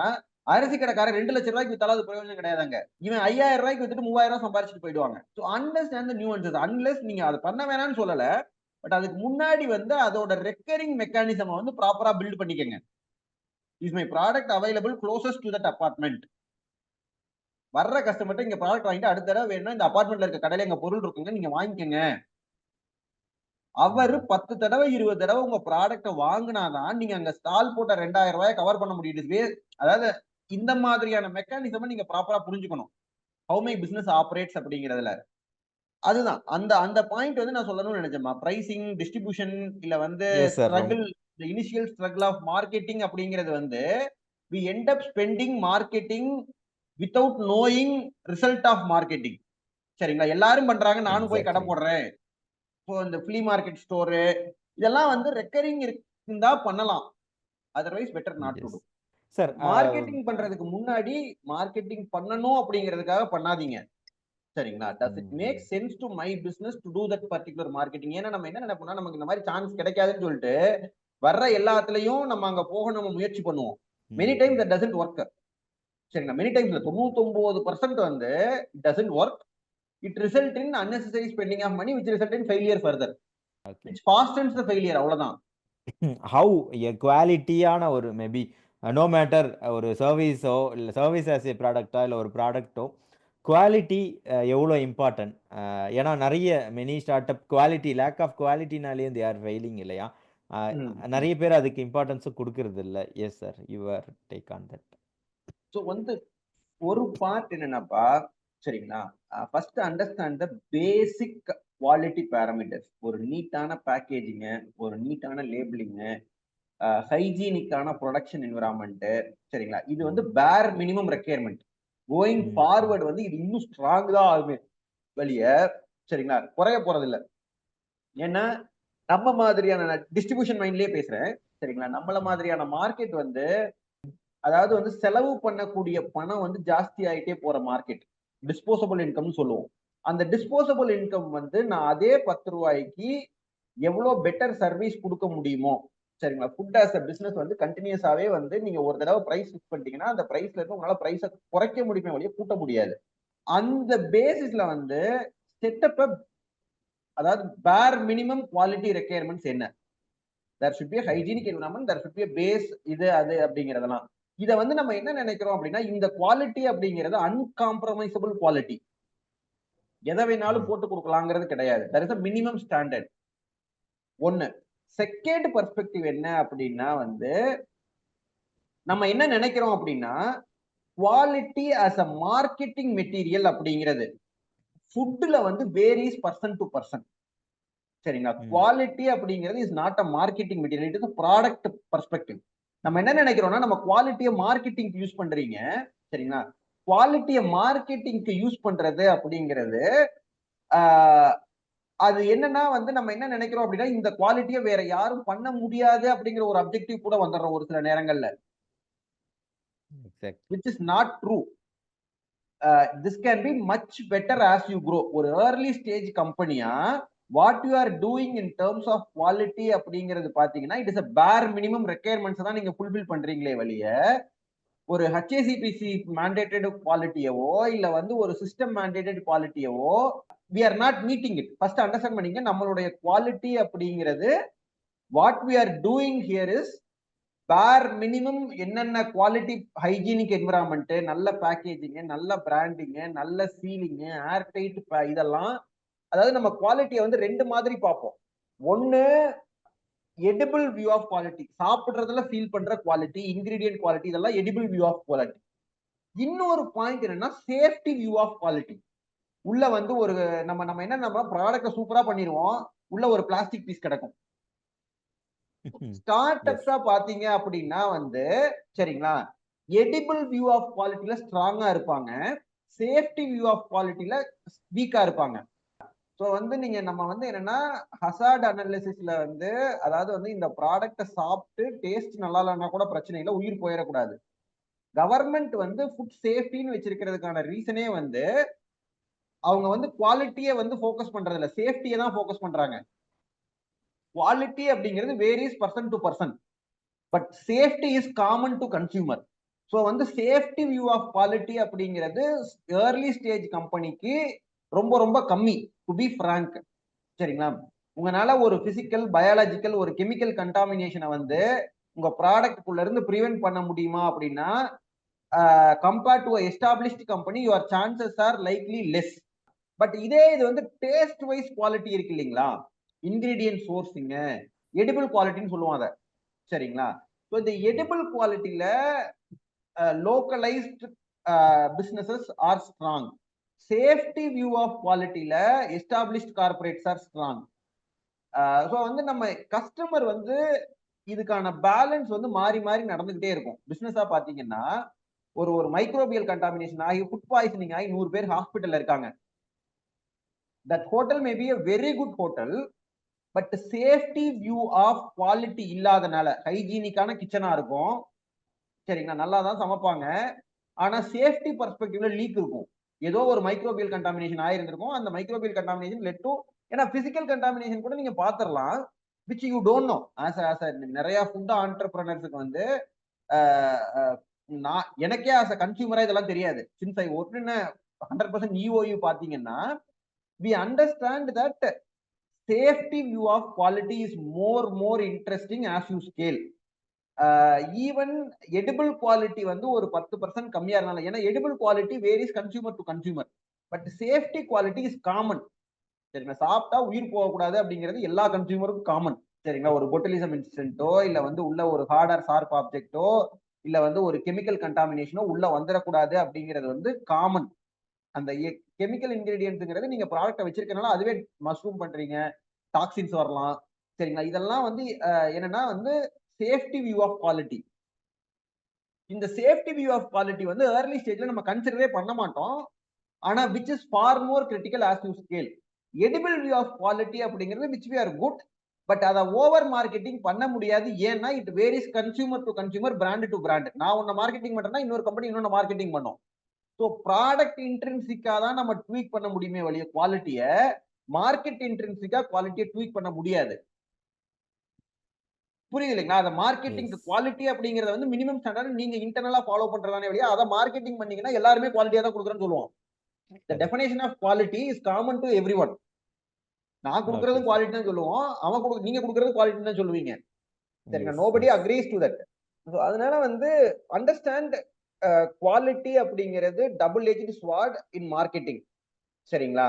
A: அரிசி கடைக்காரன் 2 லட்சம் ரூபாய்க்கு வித்தாலும் அது பிரயோஜனம் கிடையாதுங்க. இவன் 5000 ரூபாய்க்கு வித்துட்டு 3000 ரூபாய் சம்பாரிச்சுட்டு போயிடுவாங்க. So understand the nuances. Unless நீங்க அதை பண்ண வேணாம்னு சொல்லல, பட் அதுக்கு முன்னாடி வந்து அதோட ரெக்கரிங் மெக்கானிசம் வந்து ப்ராப்பரா பில்ட் பண்ணிக்கங்க. Is my product available closest to that apartment. வர்ற கஸ்டமர்ட்ட இங்க ப்ராடக்ட் வாங்கிட்டு அடுத்த தடவை வேணும்னா இந்த அபார்ட்மெண்ட்ல இருக்க கடையில எங்க பொருள் இருக்குங்க நீங்க வாங்கிக்கங்க. அவர் 10 தடவை 20 தடவை உங்க ப்ராடக்ட வாங்கினாதான் நீங்க அங்க ஸ்டால் போட்ட 2000 ரூபாய் கவர் பண்ண முடியுது. அதாவது இந்த மாதிரியான மெக்கானிசம் நீங்க ப்ராப்பரா புரிஞ்சுக்கணும். ஹவு மை பிசினஸ் ஆபரேட்ஸ் அப்படிங்கிறதுல அதுதான் அந்த அந்த பாயிண்ட் வந்து நான் சொல்லணும்னு நினைச்சேன். பிரைசிங், டிஸ்ட்ரிபியூஷன் இல்ல வந்து struggle, initial struggle of marketing அப்படிங்கிறது வந்து we end up spending marketing without knowing result of marketing. சரிங்களா? எல்லாரும் பண்றாங்க நானும் போய் கடை போடுறேன். இப்போ இந்த ஃப்ளீ மார்க்கெட் ஸ்டோரு இதெல்லாம் வந்து ரெக்கரிங் இருந்தா பண்ணலாம். Otherwise better not to do. Sir marketing பண்றதுக்கு முன்னாடி மார்க்கெட்டிங் பண்ணணும் அப்படிங்கிறதுக்காக பண்ணாதீங்க. சரிங்களா? Does it make sense to my business to do that particular marketing? ஏன்னா நம்ம என்ன நினைப்போம்னா நமக்கு இந்த மாதிரி சான்ஸ் கிடைக்காதுன்னு சொல்லிட்டு வர்ற எல்லாத்துலயும் நம்ம அங்க போக நம்ம முயற்சி பண்ணுவோம். Many times that doesn't work. சரிங்களா? மெனி டைம்ஸ்ல 99% வந்து it doesn't work. It result in unnecessary spending of money which result in failure further. Which fastens the failure. அவ்வளவுதான்.
C: How a குவாலிட்டியான ஒரு மேபி நோ மேட்டர் ஒரு சர்வீஸோ இல்லை சர்வீஸ் ஆஸ் ஏ ப்ராடக்டா இல்லை ஒரு ப்ராடக்டோ குவாலிட்டி எவ்வளோ இம்பார்ட்டன்ட்? ஏன்னா நிறைய many startup quality lack of குவாலிட்டினாலேயே தே ஆர் ஃபெயிலிங் இல்லையா? நிறைய பேர் அதுக்கு இம்பார்ட்டன்ஸும் கொடுக்கறது இல்லை. Yes sir, your take on that. So
A: வந்து ஒரு பார்ட் என்னன்னாப்பா சரிங்களா, first understand the basic quality parameters. ஒரு நீட்டான பேக்கேஜிங்கு, ஒரு நீட்டான லேபிளிங்கு, ஹைஜீனிக்கான ப்ரொடக்ஷன் என்விரான்மெண்ட். சரிங்களா? இது வந்து பேர் மினிமம் ரெக்யர்மெண்ட். கோயிங் ஃபார்வர்டு வந்து இது இன்னும் ஸ்ட்ராங் தான் ஆகுமே வெளியே சரிங்களா, குறைய போறது இல்லை. ஏன்னா நம்ம மாதிரியான டிஸ்ட்ரிபியூஷன் மைண்ட்லயே பேசுறேன் சரிங்களா, நம்மள மாதிரியான மார்க்கெட் வந்து அதாவது வந்து செலவு பண்ணக்கூடிய பணம் வந்து ஜாஸ்தி ஆயிட்டே போற மார்க்கெட், டிஸ்போசபிள் இன்கம் சொல்லுவோம். அந்த டிஸ்போசபிள் இன்கம் வந்து நான் அதே 10 ரூபாய்க்கு எவ்வளவு பெட்டர் சர்வீஸ் கொடுக்க முடியுமோ சரிங்களா. ஃபுட் ஆஸ் அ பிசினஸ் வந்து கண்டினியூஸாவே வந்து நீங்க ஒரு தடவை பிரைஸ் ஃபிக்ஸ் பண்ணிட்டீங்கன்னா அந்த பிரைஸ்ல இருந்து உங்களால பிரைஸை குறைக்க முடியுமே வழியே கூட்ட முடியாது. அந்த பேசிஸ்ல வந்து செட்டப் அதாவது பேர் மினிமம் குவாலிட்டி ரெக்யர்மெண்ட்ஸ் என்ன? there should be a hygienic environment, there should be a base இது அது அப்படிங்கிறதெல்லாம். இதை வந்து நம்ம என்ன நினைக்கிறோம் அப்படின்னா இந்த குவாலிட்டி அப்படிங்கிறது அன்காம்ப்ரமைசபிள் குவாலிட்டி, எதை வேணாலும் போட்டு கொடுக்கலாங்கிறது கிடையாது. there is a minimum standard. ஒன்னு. செகண்ட் பெர்ஸ்பெக்டிவ் என்ன அப்படின்னா வந்து நம்ம என்ன நினைக்கிறோம் அப்படின்னா quality as a marketing material அப்படிங்கிறது ஃபுட்ல வந்து வேரிஸ் பர்சன் டு பர்சன். சரிங்களா?
C: ம்.
A: குவாலிட்டி அப்படிங்கிறது is not a marketing material, it is product perspective. நம்ம என்ன நினைக்கிறோம்னா, நம்ம குவாலிட்டியை மார்க்கெட்டிங்க்கு யூஸ் பண்றீங்க, சரிங்களா? குவாலிட்டியை மார்க்கெட்டிங்க்கு யூஸ் பண்றது அப்படிங்கிறது ஆஹ், அது என்னன்னா வந்து நம்ம என்ன நினைக்கிறோம் அப்படின்னா, இந்த குவாலிட்டியை வேற யாரும் பண்ண முடியாது அப்படிங்கிற ஒரு அப்ஜெக்டிவ் கூட வந்துடுறோம் ஒரு சில நேரங்கள்ல,
C: exact.
A: which is not true. This can be much better as you grow. ஒரு early stage கம்பெனியா what you are doing in terms of quality அப்படிங்கிறது பாத்தீங்கன்னா, it is a bare minimum requirements தான் நீங்க fulfill பண்றீங்களே வழிய, ஒரு HACCP mandated குவாலிட்டியவோ இல்ல வந்து ஒரு system mandated குவாலிட்டியவோ we are not meeting it. First understand பண்ணீங்க, நம்மளுடைய குவாலிட்டி அப்படிங்கிறது what we are doing here is பேர் மினிமம் என்னென்ன குவாலிட்டி ஹைஜீனிக் என்விரான்மெண்ட், நல்ல பேக்கேஜிங், நல்ல பிராண்டிங், நல்ல சீலிங், ஏர் டைட், இதெல்லாம். அதாவது நம்ம குவாலிட்டியை வந்து ரெண்டு மாதிரி பார்ப்போம். ஒன்னு எடிபிள் வியூ ஆஃப் குவாலிட்டி, சாப்பிடுறதுல ஃபீல் பண்ற குவாலிட்டி, இன்கிரீடியன்ட் குவாலிட்டி, இதெல்லாம் எடிபிள் வியூ ஆஃப் குவாலிட்டி. இன்னொரு பாயிண்ட் என்னன்னா சேஃப்டி வியூ ஆஃப் குவாலிட்டி. உள்ள வந்து ஒரு நம்ம நம்ம என்ன நம்ம ப்ராடக்ட சூப்பரா பண்ணிடுவோம், உள்ள ஒரு பிளாஸ்டிக் பீஸ் கிடக்கும். ஸ்டார்ட் அப்ஸா பாத்தீங்க அப்படின்னா வந்து, சரிங்களா, எடிபிள் வியூ ஆஃப் குவாலிட்டியில ஸ்ட்ராங்கா இருப்பாங்க, சேஃப்டி வியூ ஆஃப் குவாலிட்டியில வீக்கா இருப்பாங்க. ஸோ வந்து நீங்க நம்ம வந்து என்னன்னா ஹசார்ட் அனாலிசிஸ்ல வந்து, அதாவது வந்து இந்த ப்ராடக்ட சாப்பிட்டு டேஸ்ட் நல்லா இல்லைன்னா கூட பிரச்சனை இல்லை, உயிர் போயிடக்கூடாது. கவர்மெண்ட் வந்து ஃபுட் சேஃப்டின்னு வச்சிருக்கிறதுக்கான ரீசனே வந்து அவங்க வந்து குவாலிட்டியை வந்து ஃபோக்கஸ் பண்றது இல்லை, சேஃப்டியை தான் ஃபோக்கஸ் பண்றாங்க. குவாலிட்டி அப்படிங்கிறது various person to person, but safety is common to consumer. So வந்து சேஃப்டி வியூ ஆஃப் குவாலிட்டி அப்படிங்கிறது ஏர்லி ஸ்டேஜ் கம்பெனிக்கு ரொம்ப ரொம்ப கம்மி, டு பி ஃப்ராங்க், சரிங்களா? உங்களால ஒரு பிசிக்கல், பயாலஜிக்கல், ஒரு கெமிக்கல் கண்டாமினேஷனை வந்து உங்க ப்ராடக்ட்குள்ள இருந்து ப்ரிவென்ட் பண்ண முடியுமா அப்படின்னா, compared to established company your chances are likely less. But இதே இது வந்து டேஸ்ட் வைஸ் குவாலிட்டி இருக்கு இல்லைங்களா, இன்கிரீடியன்ட் சோர்சிங், எடிபிள் குவாலிட்டின்னு சொல்லுவாங்க, சரிங்களா? ஸோ இந்த எடிபிள் குவாலிட்டியில localised businesses are strong. Safety view of குவாலிட்டியில established corporates are strong. So வந்து நம்ம கஸ்டமர் வந்து இதுக்கான பேலன்ஸ் வந்து மாறி மாறி நடந்துகிட்டே இருக்கும். பிசினஸா பாத்தீங்கன்னா, ஒரு ஒரு மைக்ரோபியல் கண்டாமினேஷன் ஆகி ஃபுட் பாய்சனிங் ஆகி 100 பேர் ஹாஸ்பிட்டல்ல இருக்காங்க. That hotel may be a very good hotel, but safety view of quality இல்லாதனால, ஹைஜீனிக்கான கிச்சனா இருக்கும், சரிங்களா, நல்லா தான் சமைப்பாங்க, ஆனா சேஃப்டி பர்ஸ்பெக்டிவ்ல லீக் இருக்கும். ஏதோ ஒரு மைக்ரோபியல் கண்டாமினேஷன் ஆயிருந்திருக்கும், அந்த மைக்ரோபியல் கண்டாமினேஷன் லெட் டு, ஏன்னா பிசிக்கல் கண்டாமினேஷன் கூட நீங்க பாத்திரலாம், விச் யூ டோன்ட் நோ. நிறைய ஃபுட் ஆண்டர்பிரனர்ஸுக்கு வந்து நான் எனக்கே ஆஸ் அ கன்சியூமரா இதெல்லாம் தெரியாது. Since I work in 100% EOU பாத்தீங்கன்னா, we understand that safety view of quality is more interesting as you scale. Even edible quality வந்து ஒரு 10% கம்மியா இருந்தாலும், ஏன்னா edible quality varies consumer to consumer, but safety quality is common, சரிங்களா? சாப்பிட்டா உயிர் போகக்கூடாது அப்படிங்கிறது எல்லா கன்சியூமருக்கும் காமன், சரிங்களா? ஒரு பொட்டலிசம் இன்சிடென்ட்டோ இல்ல வந்து உள்ள ஒரு ஹார்ட் ஆர் ஷார்ப் ஆப்ஜெக்டோ இல்ல வந்து ஒரு கெமிக்கல் கண்டாமினேஷனோ உள்ள வந்துடக்கூடாது அப்படிங்கிறது வந்து காமன். அந்த கெமிக்கல் இன்கிரீடியன்ட்ங்கிறது நீங்க ப்ராடக்ட்டை வச்சிருக்கனால அதுவே மஷ்ரூம் பண்றீங்க, டாக்ஸின்ஸ் வரலாம், சரிங்களா? இதெல்லாம் வந்து என்னன்னா வந்து சேஃப்டி வியூ ஆஃப் குவாலிட்டி. இந்த சேஃப்டி வியூ ஆஃப் குவாலிட்டி வந்து ஏர்லி ஸ்டேஜ்ல நம்ம கன்சிடரே பண்ண மாட்டோம், ஆனா which is far more critical as you scale. Edible view of quality அப்படிங்கிறது which we are good, but அதை ஓவர் மார்க்கெட்டிங் பண்ண முடியாது. ஏன்னா it varies consumer to consumer, brand to brand. நான் ஒன்னு மார்க்கெட்டிங் பண்றேன்னா இன்னொரு கம்பெனி இன்னொன்னு மார்க்கெட்டிங் பண்ணும். ஸோ ப்ராடக்ட் இன்ட்ரின்சிக்கா தான் நம்ம ட்வீக் பண்ண முடியுமே வழிய குவாலிட்டியை, மார்க்கெட் இன்ட்ரின்சிக்கா குவாலிட்டியை ட்வீக் பண்ண முடியாது. புரியுது இல்லைங்களா? அந்த மார்க்கெட்டிங் குவாலிட்டி அப்படிங்கறத வந்து மினிமம் ஸ்டாண்டர்ட் நீங்க இன்டர்னலா ஃபாலோ பண்றதானே வழியா, அதை மார்க்கெட்டிங் பண்ணீங்கன்னா எல்லாருமே குவாலிட்டியா தான் கொடுக்குறேன்னு சொல்லுவோம். The definition of quality is common to everyone. நான் கொடுக்கறது குவாலிட்டி தான் சொல்லுவோம், நீங்க கொடுக்கறது குவாலிட்டி தான் சொல்லுவீங்க, சரிங்களா? nobody agrees to that. அதனால வந்து அண்டர்ஸ்டாண்ட் குவாலிட்டி அப்படிங்கிறது double edged sword in marketing, சரிங்களா?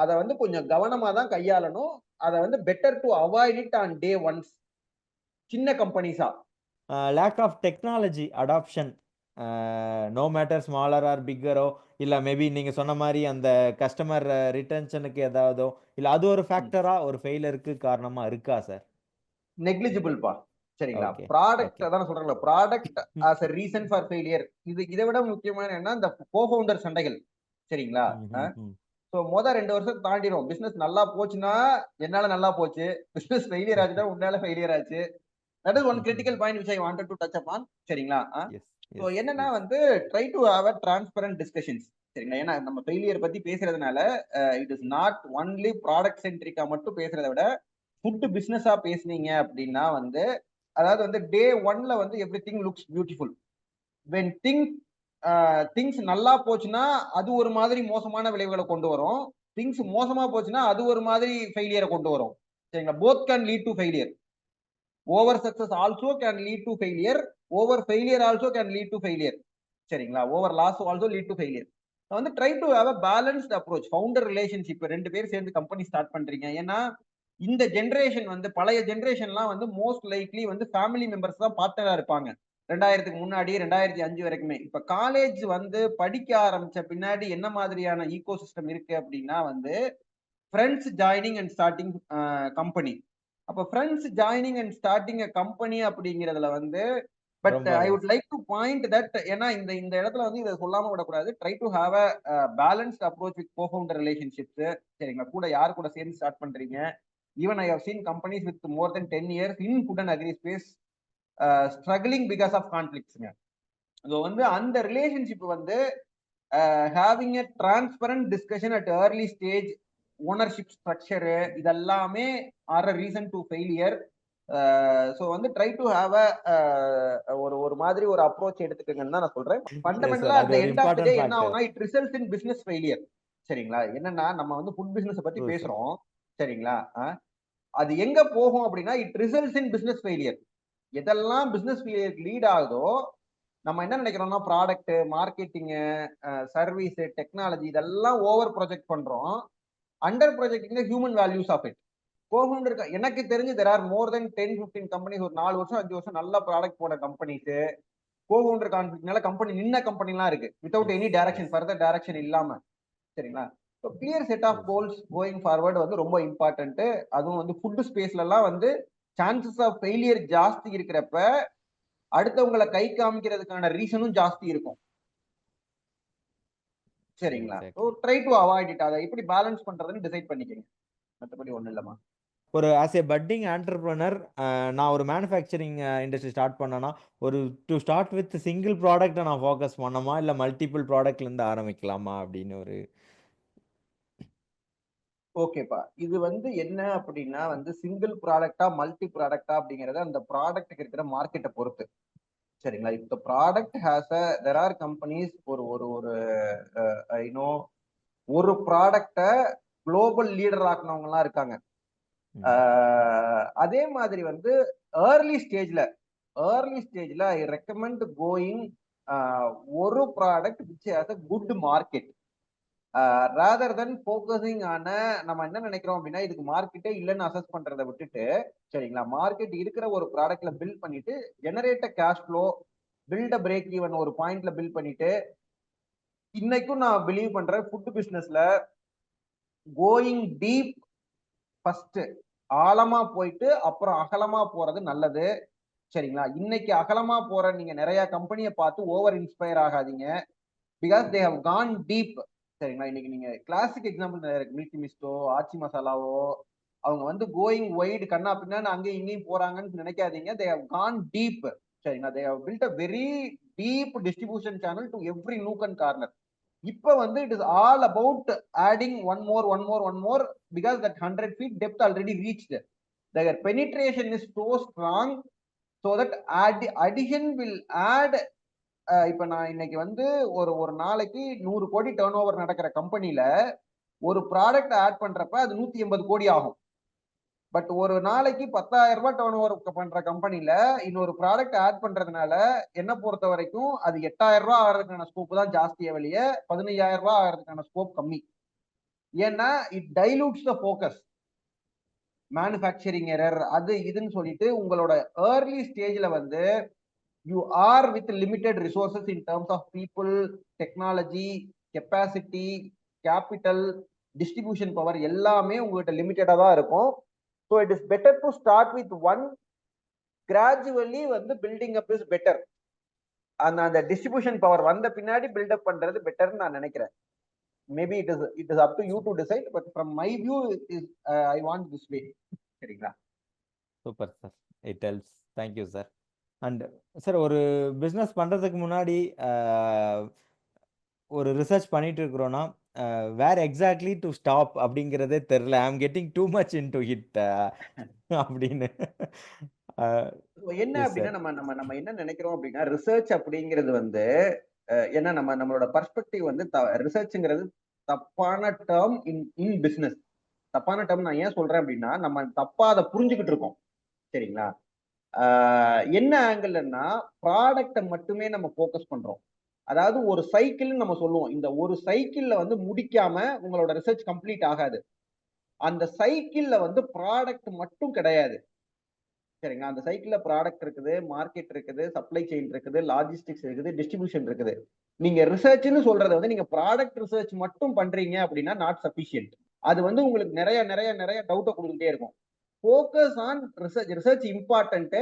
A: அதை வந்து கொஞ்சம் கவனமா தான் கையாளணும். அதை வந்து better to avoid it on day ones, சின்ன கம்பெனிஸா.
C: Lack of technology adoption no matter smaller or பிக்கரோ இல்ல மேபி நீங்க சொன்ன மாதிரி அந்த கஸ்டமர் ரிட்டென்ஷனுக்கு ஏதாவதோ இல்ல அது ஒரு ஃபேக்டரா ஒரு ஃபெயிலருக்கு காரணமா இருக்கா சார்?
A: நெக்லிஜிபிள்பா. சரிங்களா?
C: Okay,
A: product
C: okay.
A: அதான் சொல்றேன்ல, product as a reason for failure. இத விட முக்கியமான என்ன, இந்த கோ-ஃபவுண்டர் சண்டைகள். சரிங்களா?
C: ம்,
A: அ
C: ம், ம்.
A: சோ 2 வருஷம் தாண்டிரும். பிசினஸ் நல்லா போச்சுன்னா, என்னால நல்லா போச்சு. பிசினஸ் ஃபெயிலியர் ஆச்சுன்னா, உன்னால ஃபெயிலியர் ஆச்சு. That is one critical point which I wanted to touch upon. சரிங்களா?
C: எஸ்,
A: சோ
C: எஸ்,
A: என்னன்னா
C: எஸ்.
A: வந்து try to have a transparent discussions. சரிங்களா? ஏன்னா நம்ம ஃபெயிலியர் பத்தி பேசுறதுனால, it is not only product சென்ட்ரிக்கா மட்டும் பேசுறத விட, ஃபுட் பிசினஸா பேசுனீங்க அப்படின்னா வந்து, அதாவது வந்து டே 1ல வந்து everything looks beautiful. When things நல்லா போச்சுன்னா, அது ஒரு மாதிரி மோசமான விளைவுகள கொண்டு வரும். திங்ஸ் மோசமா போச்சுன்னா, அது ஒரு மாதிரி ஃபெயிலியர கொண்டு வரும். சரிங்களா? Both can lead to failure. Over success also can lead to failure. Over failure also can lead to failure. சரிங்களா? Over loss also lead to failure. வந்து try to have a balanced approach. Founder relationship 2 பேர் சேர்ந்து கம்பெனி ஸ்டார்ட் பண்றீங்க. ஏன்னா, இந்த ஜெனரேஷன் வந்து பழைய ஜெனரேஷன்லாம் வந்து மோஸ்ட் லைக்லி வந்து ஃபேமிலி மெம்பர்ஸ் தான் பார்ட்னரா இருப்பாங்க. 2000க்கு முன்னாடி 2005 வரைக்குமே. இப்ப காலேஜ் வந்து படிக்க ஆரம்பிச்ச பின்னாடி என்ன மாதிரியான ஈக்கோசிஸ்டம் இருக்கு அப்படின்னா வந்து, friends joining and starting company. அப்ப friends joining and starting a company அப்படிங்கிறதுல வந்து பட்
C: ரொம்ப
A: I would like to point that ஏன்னா இந்த இந்த இடத்துல வந்து இத சொல்லாம விடக்கூடாது. Try to have a balanced approach with co-founder relationships. சரிங்களா? கூட யார் கூட சேர்ந்து ஸ்டார்ட் பண்றீங்க? Even I have seen companies with more than 10 years in food and agri space struggling because of கான்ஃப்ளிக்ட்ஸ்ங்க. சோ வந்து அந்த ரிலேஷன்ஷிப் வந்து having a transparent discussion at early ஸ்டேஜ், ஓனர்ஷிப் ஸ்ட்ரக்சர் இதெல்லாமே are a reason to failure. So வந்து ட்ரை டு ஹேவ் அ ஒரு ஒரு மாதிரி ஒரு அப்ரோச் எடுத்துக்கங்கன்னு தான் நான் சொல்றேன்.
C: S
A: ஃபண்டமெண்டலா
C: sir.
A: அட்
C: அது
A: த
C: ஒரு
A: end of the day
C: important
A: என்ன
C: ஃபேக்டர்.
A: ஆகும்னா, it results in business failure. சரிங்களா? என்னன்னா நம்ம வந்து ஃபுட் பிசினஸ் பத்தி
C: ட்ரூ சார்.
A: பேசுறோம். சரிங்களா? அது எங்க போகும் அப்படின்னா, it results in business failure. எதெல்லாம் பிசினஸ் ஃபெயிலியர் லீட் ஆகுதோ, நம்ம என்ன நினைக்கிறோம்னா ப்ராடக்ட், மார்க்கெட்டிங், சர்வீஸ், டெக்னாலஜி இதெல்லாம் ஓவர் ப்ரொஜெக்ட் பண்றோம். Under projecting the human values of it. Co-founder எனக்கு தெரிஞ்சு there are more than 10, 15 companies ஒரு 4 வருஷம் 5 வருஷம் நல்ல ப்ராடக்ட் போன கம்பெனிஸ் கோ-ஃபவுண்டர் கான்ஃபிளிக்ட்னால கம்பெனி நின்ன கம்பெனிலாம் இருக்கு. Without
C: yes,
A: any direction
C: yes.
A: Further direction இல்லாம. சரிங்களா? So clear set
C: true
A: of
C: sir.
A: Goals going forward வந்து ரொம்ப இம்பார்ட்டன்ட். அதுவும் வந்து ஃபுட் ஸ்பேஸ்லலாம் வந்து சான்சஸ் ஆஃப் ஃபெயிலியர் ஜாஸ்தி இருக்கிறப்ப, அடுத்தவங்கள கை காமிக்கிறதுக்கான ரீசனும் ஜாஸ்தி இருக்கும். சரிங்களா? So
C: exactly.
A: Try to avoid it. அத எப்படி பேலன்ஸ் பண்றதுன்னு டிசைட் பண்ணிக்கங்க. மத்தபடி ஒண்ணும் இல்லம்மா.
C: ஒரு ஆஸ் எ பட்டிங் ஆண்டர்பிரினர் நான் ஒரு மேனுஃபேக்சரிங் இண்டஸ்ட்ரி ஸ்டார்ட் பண்ணேன்னா, ஒரு டு ஸ்டார்ட் வித் சிங்கிள் ப்ராடக்ட்ட நான் ஃபோக்கஸ் பண்ணணுமா? இல்ல மல்டிபிள் ப்ராடக்ட்லேருந்து ஆரம்பிக்கலாமா? அப்படின்னு ஒரு
A: ஓகேப்பா. இது வந்து என்ன அப்படின்னா வந்து சிங்கிள் ப்ராடக்ட்டா, மல்டி ப்ராடக்ட்டா அப்படிங்கிறது அந்த ப்ராடக்ட்க்கு இருக்கிற மார்க்கெட்ட பொறுத்து. சரிங்களா? If the product has there are companies ஒரு ஒரு ஒரு ஐ நோ ஒரு ப்ராடக்ட்ட குளோபல் லீடர் ஆக்குனவங்கலாம் இருக்காங்க.
C: ம்.
A: அதே மாதிரி வந்து ஏர்லி ஸ்டேஜ்ல ஏர்லி ஸ்டேஜ்ல ஐ ரெக்கமெண்ட் கோயிங் ஒரு product which has a good market. Rather then focusing ஆன நம்ம என்ன நினைக்கிறோம் அப்படின்னா, இதுக்கு மார்க்கெட்டே இல்லன்னு அசஸ் பண்றத விட்டுட்டு, சரிங்களா? மார்க்கெட் இருக்கிற ஒரு ப்ராடக்ட்ல பில்ட் பண்ணிட்டு, generate a cash flow, build a break even ஒரு பாயிண்ட்ல பில்ட் பண்ணிட்டு, இன்னைக்கும் நான் பிலீவ் பண்றேன் ஃபுட் பிசினஸ்ல கோயிங் டீப் ஃபர்ஸ்ட். ஆழமா போயிட்டு அப்புறம் அகலமா போறது நல்லது. சரிங்களா? இன்னைக்கு அகலமா போற நீங்க நெறைய கம்பெனிய பார்த்து ஓவர் இன்ஸ்பயர் ஆகாதீங்க. Because they have gone deep. சரிங்களா? இன்னைக்கு நீங்க கிளாசிக் எக்ஸாம்பிள் நிறைய இருக்கு. மில்கி மிஸ்டோ, ஆச்சி மசாலாவோ, அவங்க வந்து கோயிங் வைட் கண்ணா பின்னான்னு அங்கேயும் இங்கேயும் போறாங்கன்னு நினைக்காதீங்க. They have gone deep. சரிங்களா? They have build a very deep distribution channel to every nook and corner. இப்ப வந்து it is all about adding one more because that 100 feet depth already reached. their penetration is so strong so that addition will add. இப்ப நான் இன்னைக்கு வந்து ஒரு ஒரு நாளைக்கு 100 கோடி டர்ன் ஓவர் நடக்கிற கம்பெனில ஒரு ப்ராடக்ட் ஆட் பண்றப்ப அது 180 கோடி ஆகும். பட் ஒரு நாளைக்கு 10,000 ரூபாய் டர்ன் ஓவர் பண்ற கம்பெனில இன்னொரு ப்ராடக்ட் ஆட் பண்றதுனால என்ன பொறுத்த வரைக்கும் அது 8,000 ரூபாய் ஆகிறதுக்கான ஸ்கோப் தான் ஜாஸ்தியே வெளிய 15,000 ரூபாய் ஆகிறதுக்கான ஸ்கோப் கம்மி. ஏன்னா it dilutes the focus. Manufacturing error அது இதுன்னு சொல்லிட்டு உங்களோட ஏர்லி ஸ்டேஜ்ல வந்து you are with limited resources in terms of people, technology, capacity, capital, distribution power எல்லாமே உங்ககிட்ட லிமிட்டடா தான் இருக்கும். So it is better to start with one, gradually வந்து பில்டிங் அப் இஸ் பெட்டர். அந்த டிஸ்ட்ரிபியூஷன் பவர் வந்த பின்னாடி பில்டப் பண்றது பெட்டர்னு நான் நினைக்கிறேன். Maybe it is up to you to decide, but from my view it is I want this way. சரிங்களா?
C: Super sir, it helps. Thank you sir. And sir, ஒரு பிஸ்னஸ் பண்ணுறதுக்கு முன்னாடி ஒரு ரிசர்ச் பண்ணிட்டு இருக்கிறோன்னா, வேர் எக்ஸாக்ட்லி டு ஸ்டாப் அப்படிங்கிறதே தெரில. ஐ ஆம் getting too much in to hit அப்படின்னு.
A: என்ன அப்படின்னா நம்ம என்ன நினைக்கிறோம் அப்படின்னா, ரிசர்ச் அப்படிங்கிறது வந்து ஏன்னா நம்மளோட பர்ஸ்பெக்டிவ் வந்து ரிசர்ச்ங்கிறது தப்பான டேர்ம் இன் பிசினஸ். தப்பான டேர்ம் நான் ஏன் சொல்றேன் அப்படின்னா, நம்ம தப்பா அதை புரிஞ்சுக்கிட்டு இருக்கோம். சரிங்களா? என்ன ஆங்கிள்னா, ப்ராடக்டை மட்டுமே நம்ம ஃபோக்கஸ் பண்றோம். அதாவது ஒரு சைக்கிள் நம்ம சொல்லுவோம், இந்த ஒரு சைக்கிள்ல வந்து முடிக்காம உங்களோட ரிசர்ச் கம்ப்ளீட் ஆகாது. அந்த சைக்கிள்ல வந்து ப்ராடக்ட் மட்டும் கிடையாது. சரிங்களா? அந்த சைக்கிள்ல ப்ராடக்ட் இருக்குது, மார்க்கெட் இருக்குது, சப்ளை செயின் இருக்குது, லாஜிஸ்டிக்ஸ் இருக்குது, டிஸ்ட்ரிபியூஷன் இருக்குது. நீங்க ரிசர்ச்னு சொல்றதை வந்து நீங்க ப்ராடக்ட் ரிசர்ச் மட்டும் பண்றீங்க அப்படின்னா நாட் சஃபிஷியன்ட். அது வந்து உங்களுக்கு நிறைய நிறைய நிறைய டவுட்டை கொடுத்துட்டே இருக்கும். Focus on research. Research important.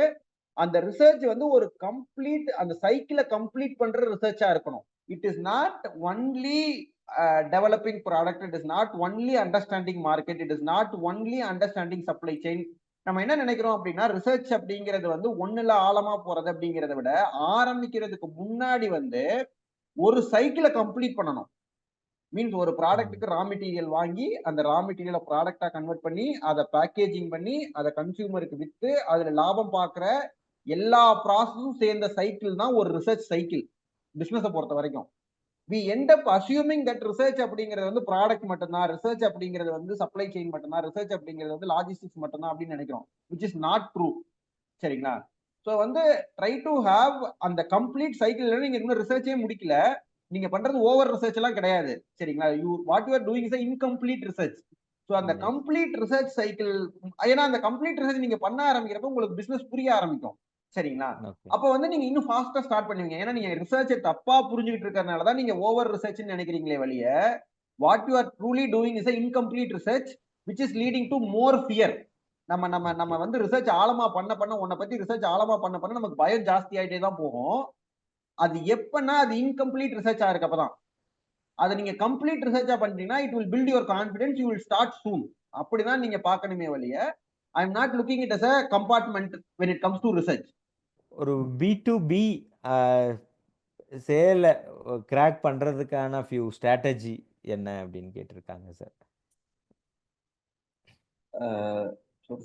A: அந்த ரிசர்ச் வந்து ஒரு கம்ப்ளீட் அந்த சைக்கிளை கம்ப்ளீட் பண்ற ரிசர்ச்சா இருக்கணும். It is not only developing product, it is not only understanding market, it is not only understanding supply chain. நம்ம என்ன நினைக்கிறோம் அப்படின்னா, ரிசர்ச் அப்படிங்கிறது வந்து ஒண்ணுல ஆழமா போறது அப்படிங்கிறத விட, ஆரம்பிக்கிறதுக்கு முன்னாடி வந்து ஒரு சைக்கிளை கம்ப்ளீட் பண்ணணும். மீன்ஸ் ஒரு ப்ராடக்ட்டுக்கு ரா மெட்டீரியல் வாங்கி அந்த ரா மெட்டீரியலை ப்ராடக்டா கன்வெர்ட் பண்ணி அதை பேக்கேஜிங் பண்ணி அதை கன்சியூமருக்கு வித்து அதுல லாபம் பார்க்குற எல்லா ப்ராசஸும் சேர்ந்த சைக்கிள் தான் ஒரு ரிசர்ச் சைக்கிள் பிசினஸை பொறுத்த வரைக்கும். We end up assuming that research அப்படிங்கிறது வந்து ப்ராடக்ட் மட்டும்தான், ரிசர்ச் அப்படிங்கிறது வந்து சப்ளை செயின் மட்டும்தான், ரிசர்ச் அப்படிங்கிறது வந்து லாஜிஸ்டிக்ஸ் மட்டும்தான் அப்படின்னு நினைக்கிறோம், விச் இஸ் நாட் ட்ரூ. சரிங்களா? ஸோ வந்து ட்ரை டு ஹாவ் அந்த கம்ப்ளீட் சைக்கிள். நீங்க இன்னும் ரிசர்ச்சே முடிக்கல, நீங்க பண்றது ஓவர் ரிசர்ச் எல்லாம் கிடையாது. சரிங்களா? What you are doing is incomplete research. So அந்த கம்ப்ளீட் ரிசர்ச் சைக்கிள், ஏன்னா அந்த கம்ப்ளீட் ரிசர்ச் நீங்க பண்ண ஆரம்பிக்கிறப்ப உங்களுக்கு பிசினஸ் புரிய ஆரம்பிக்கும். சரிங்களா? அப்ப வந்து நீங்க இன்னும் ஃபாஸ்டா ஸ்டார்ட் பண்ணுவீங்க. ஏன்னா நீங்க ரிசர்ச்சை தப்பா புரிஞ்சுக்கிட்டு இருக்கிறதுனால தான் நீங்க ஓவர் ரிசர்ச் நினைக்கிறீங்களே வழிய, what you are truly doing is incomplete research which is leading to more fear. நம்ம வந்து ரிசர்ச் ஆழமா பண்ண உன்னை பத்தி ரிசர்ச் ஆழமா பண்ண நமக்கு பயம் ஜாஸ்தி ஆயிட்டே தான் போகும். அது எப்பன்னா அது இன்கம்ப்ளீட் ரிசர்ச்சா இருக்கப்பதான். அதை நீங்க கம்ப்ளீட் ரிசர்ச்சா பண்றீங்கன்னா it will build your confidence, you will start soon. அப்படிதான் நீங்க பார்க்கணுமே வழிய, I am not looking it as a compartment when it comes to research.
C: ஒரு B2B சேலை கிராக் பண்றதுக்கான ஃபியூ ஸ்ட்ராட்டஜி என்ன அப்படின்னு கேட்டிருக்காங்க சார்.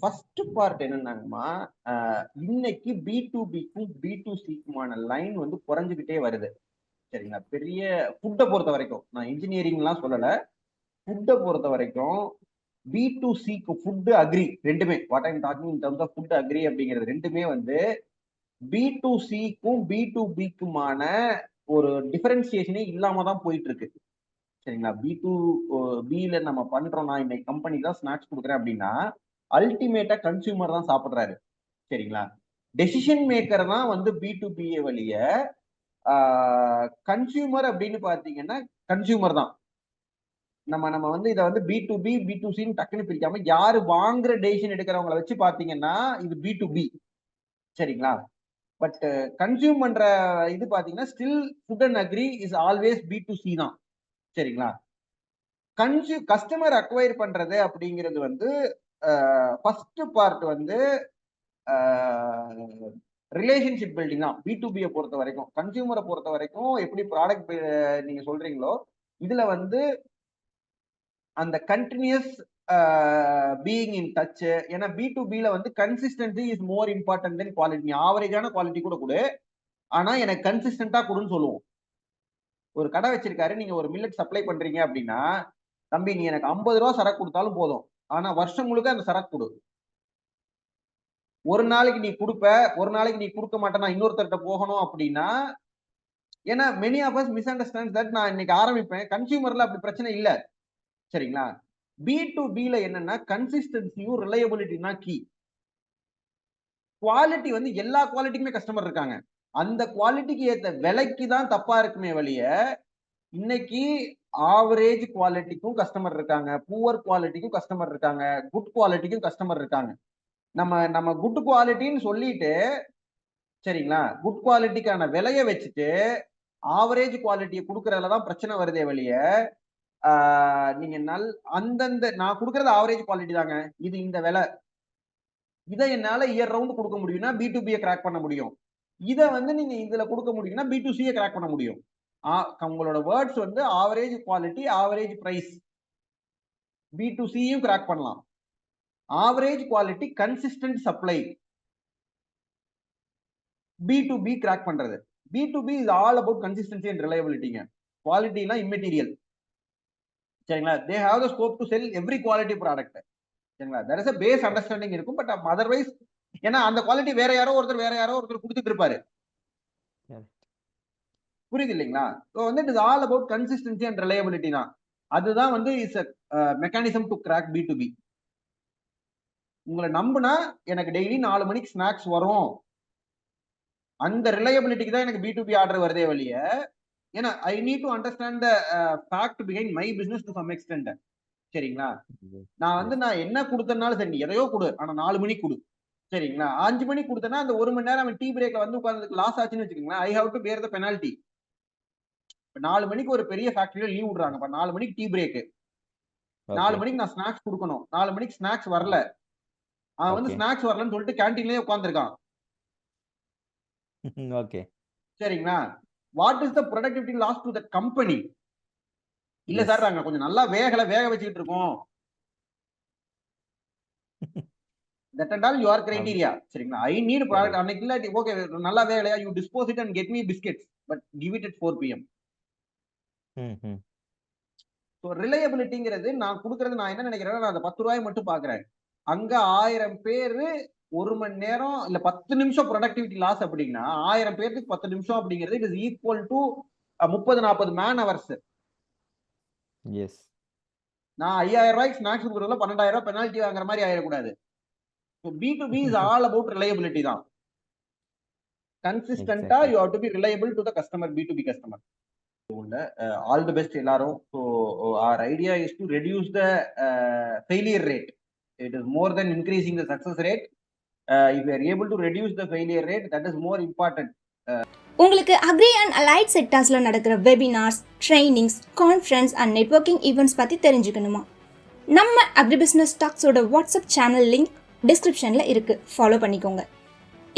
A: ஃபர்ஸ்ட் பார்ட் என்னன்னாங்கம்மா, இன்னைக்கு B2Bக்கும் B2Cக்குமான லைன் வந்து குறைஞ்சுக்கிட்டே வருது. சரிங்களா? பெரிய ஃபுட்டை பொறுத்த வரைக்கும், நான் இன்ஜினியரிங்லாம் சொல்லல, ஃபுட்டை பொறுத்த வரைக்கும் B2Cக்கு ஃபுட் அக்ரி ரெண்டுமே, what I'm talking in terms of food agri அப்படிங்கிறது ரெண்டுமே வந்து B2Cக்கும் B2Bக்குமான ஒரு டிஃபரன்சியேஷனே இல்லாம தான் போயிட்டு இருக்கு. சரிங்களா? B2Bல நம்ம பண்றோம்னா, இன்னைக்கு கம்பெனி தான் ஸ்நாக்ஸ் கொடுக்குறேன் அப்படின்னா அல்டிமேட்டா கன்சியூமர் தான் சாப்பிடுறாரு. சரிங்களா? டெசிஷன் மேக்கர் தான் வந்து B2B வழிய, கன்சியூமர் அப்படின்னு பாத்தீங்கன்னா கன்சியூமர் தான். நம்ம வந்து இதை வந்து B2B B2Cன்னு டக்குன்னு பிரிக்காம யாரு வாங்குற டெசிஷன் எடுக்கிறவங்களை வச்சு பாத்தீங்கன்னா இது B2B. சரிங்களா? பட் கன்சியூம் பண்ற இது பாத்தீங்கன்னா still food and agri is always B2C தான். சரிங்களா? கஸ்டமர் அக்வயர் பண்றது அப்படிங்கிறது வந்து ஃபர்ஸ்ட் பார்ட் வந்து ரிலேஷன்ஷிப் பில்டிங் தான் B2B பொறுத்த வரைக்கும். கன்சியூமரை பொறுத்த வரைக்கும் எப்படி ப்ராடக்ட் நீங்க சொல்றீங்களோ, இதுல வந்து அந்த கண்டினியூஸ் பீயிங் இன் டச். ஏன்னா B2Bல வந்து consistency is more important then quality. நீ ஆவரேஜான குவாலிட்டி கூட கொடு, ஆனா எனக்கு கன்சிஸ்டன்டா கொடுன்னு சொல்லுவோம். ஒரு கடை வச்சிருக்காரு, நீங்க ஒரு மில்லட் சப்ளை பண்றீங்க அப்படின்னா, தம்பி நீ எனக்கு 50 ரூபா சரக்கு கொடுத்தாலும் போதும், ஆனா வருஷம் முழுக்க அந்த சரக்கு கொடு. ஒரு நாளைக்கு நீ கொடுப்ப, ஒரு நாளைக்கு நீ கொடுக்க மாட்டேன்னா இன்னொருத்தர்கிட்ட போகணும் அப்படின்னா, ஏன்னா many of us misunderstand that. நான் இன்னைக்கு ஆரம்பிப்பேன், கன்சியூமர்ல அப்படி பிரச்சனை இல்ல. சரிங்களா? B2Bல என்னன்னா கன்சிஸ்டன்சியும் ரிலையபிலிட்டி தான் கீ. குவாலிட்டி வந்து எல்லா குவாலிட்டிக்குமே கஸ்டமர் இருக்காங்க. அந்த குவாலிட்டிக்கு ஏத்த விலைக்கு தான் தப்பா இருக்குமே வழிய, இன்னைக்கு ஆவரேஜ் குவாலிட்டிக்கும் கஸ்டமர் இருக்காங்க, புவர் குவாலிட்டிக்கும் கஸ்டமர் இருக்காங்க, குட் குவாலிட்டிக்கும் கஸ்டமர் இருக்காங்க. நம்ம குட் குவாலிட்டின்னு சொல்லிட்டு சரிங்களா, குட் குவாலிட்டிக்கான விலையை வச்சுட்டு ஆவரேஜ் குவாலிட்டியை கொடுக்கறதுல தான் பிரச்சனை வருதே வழிய, நீங்க அந்தந்த நான் கொடுக்கறது ஆவரேஜ் குவாலிட்டி தாங்க, இது இந்த விலை, இதை என்னால இயர் ரவுண்ட் கொடுக்க முடியும்னா B2B கிராக் பண்ண முடியும். இதை வந்து நீங்க இதுல கொடுக்க முடியும்னா B2C கிராக் பண்ண முடியும். உங்களோட வேர்ட்ஸ் வந்து ஆவரேஜ் குவாலிட்டி, ஆவரேஜ் பிரைஸ், B2Cயும் கிராக் பண்ணலாம். Average quality, consistent supply, B2B crack பண்றது. B2B is all about consistency and ரிலையபிலிட்டிங்க. குவாலிட்டினா இம்மெட்டீரியல். சரிங்களா, they have the scope to sell every quality product. சரிங்களா, there is a base understanding இருக்கும். பட் அதர்வைஸ் ஏன்னா அந்த குவாலிட்டி வேற யாரோ ஒருத்தர் கொடுத்துட்டு இருப்பாரு. புரியுது இல்லைங்களா? ஸோ வந்து it is all about consistency and reliability தான். அதுதான் வந்து is mechanism to crack B2B. உங்களை நம்புனா எனக்கு டெய்லி 4 மணிக்கு ஸ்நாக்ஸ் வரும், அந்த ரிலையபிலிட்டிக்கு தான் எனக்கு B2B ஆர்டர் வருதே வழிய, ஏன்னா I need to understand the fact behind my business to some extent. சரிங்களா, நான் என்ன கொடுத்தனாலும் சரி, நீ எதையோ கொடு, ஆனா 4 மணிக்கு கொடு. சரிங்களா, 5 மணிக்கு கொடுத்தனா அந்த 1 மணி நேரம் அவன் டீ பிரேக்ல வந்து உட்கார்ந்ததுக்கு லாஸ் ஆச்சுன்னு வச்சுக்கோங்களேன், ஐ ஹவ் டு பேர் த பெனால்டி. 4 மணிக்கு ஒரு பெரிய ஃபேக்டரியில லீவ் விடுறாங்க, 4 மணிக்கு டீ பிரேக், 4 மணிக்கு நான் ஸ்நாக்ஸ் கொடுக்கணும், 4 மணிக்கு ஸ்நாக்ஸ் வரல, அவன் வந்து ஸ்நாக்ஸ் வரலன்னு சொல்லிட்டு கேண்டீன்லயே உட்கார்ந்துருக்கான்.
C: ஓகே,
A: சரிங்களா, what is the productivity loss to the company? இல்ல சார், நாங்க கொஞ்சம் நல்லா வேக வச்சுக்கிட்டு இருக்கோம். That and all your criteria. சரிங்களா, I need product. அன்னைக்கு இல்லாட்டி ஓகே நல்லா வேலையா, you dispose it and get me biscuits, but give it at 4 PM. So ரிலையபிலிட்டிங்கிறது நான் கொடுக்கறது, நான் என்ன நினைக்கிறேன்னா, நான் அந்த 10 ரூபாய் மட்டும் பாக்குறேன். அங்க 1000 பேரு 1 மணி நேரம் இல்ல 10 நிமிஷம் ப்ரொடக்டிவிட்டி லாஸ் அப்படின்னா 1000 பேருக்கு 10 நிமிஷம் அப்படிங்கிறது it is equal to 30-40 man hours.
C: Yes,
A: நான் 5000 ரூபாய்க்கு ஸ்நாக்ஸ் கொடுக்கறதுல 12,000 ரூபாய் பெனால்ட்டி வாங்குற மாதிரி ஆயிடக்கூடாது. So B2B is all about reliability தான். கன்சிஸ்டன்ட்டா you have to be reliable to the customer, B2B customer. All the best எல்லாரும். So our idea is to reduce the failure rate. It is more than increasing the success rate. If we are able to reduce the failure rate, that is more important.
B: உங்களுக்கு அக்ரி அண்ட் அலைட் செக்டார்ஸில் நடக்கிற webinars, trainings, conference and networking events பற்றி தெரிஞ்சுக்கணுமா? நம்ம அக்ரி பிஸ்னஸ் டாக்ஸோட வாட்ஸ்அப் சேனல் லிங்க் டிஸ்கிரிப்ஷனில் இருக்குது, ஃபாலோ பண்ணிக்கோங்க.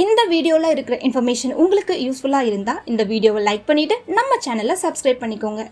B: இந்த வீடியோவில் இருக்கிற இன்ஃபர்மேஷன் உங்களுக்கு யூஸ்ஃபுல்லாக இருந்தால் இந்த வீடியோவை லைக் பண்ணிவிட்டு நம்ம சேனலை சப்ஸ்கிரைப் பண்ணிக்கோங்க.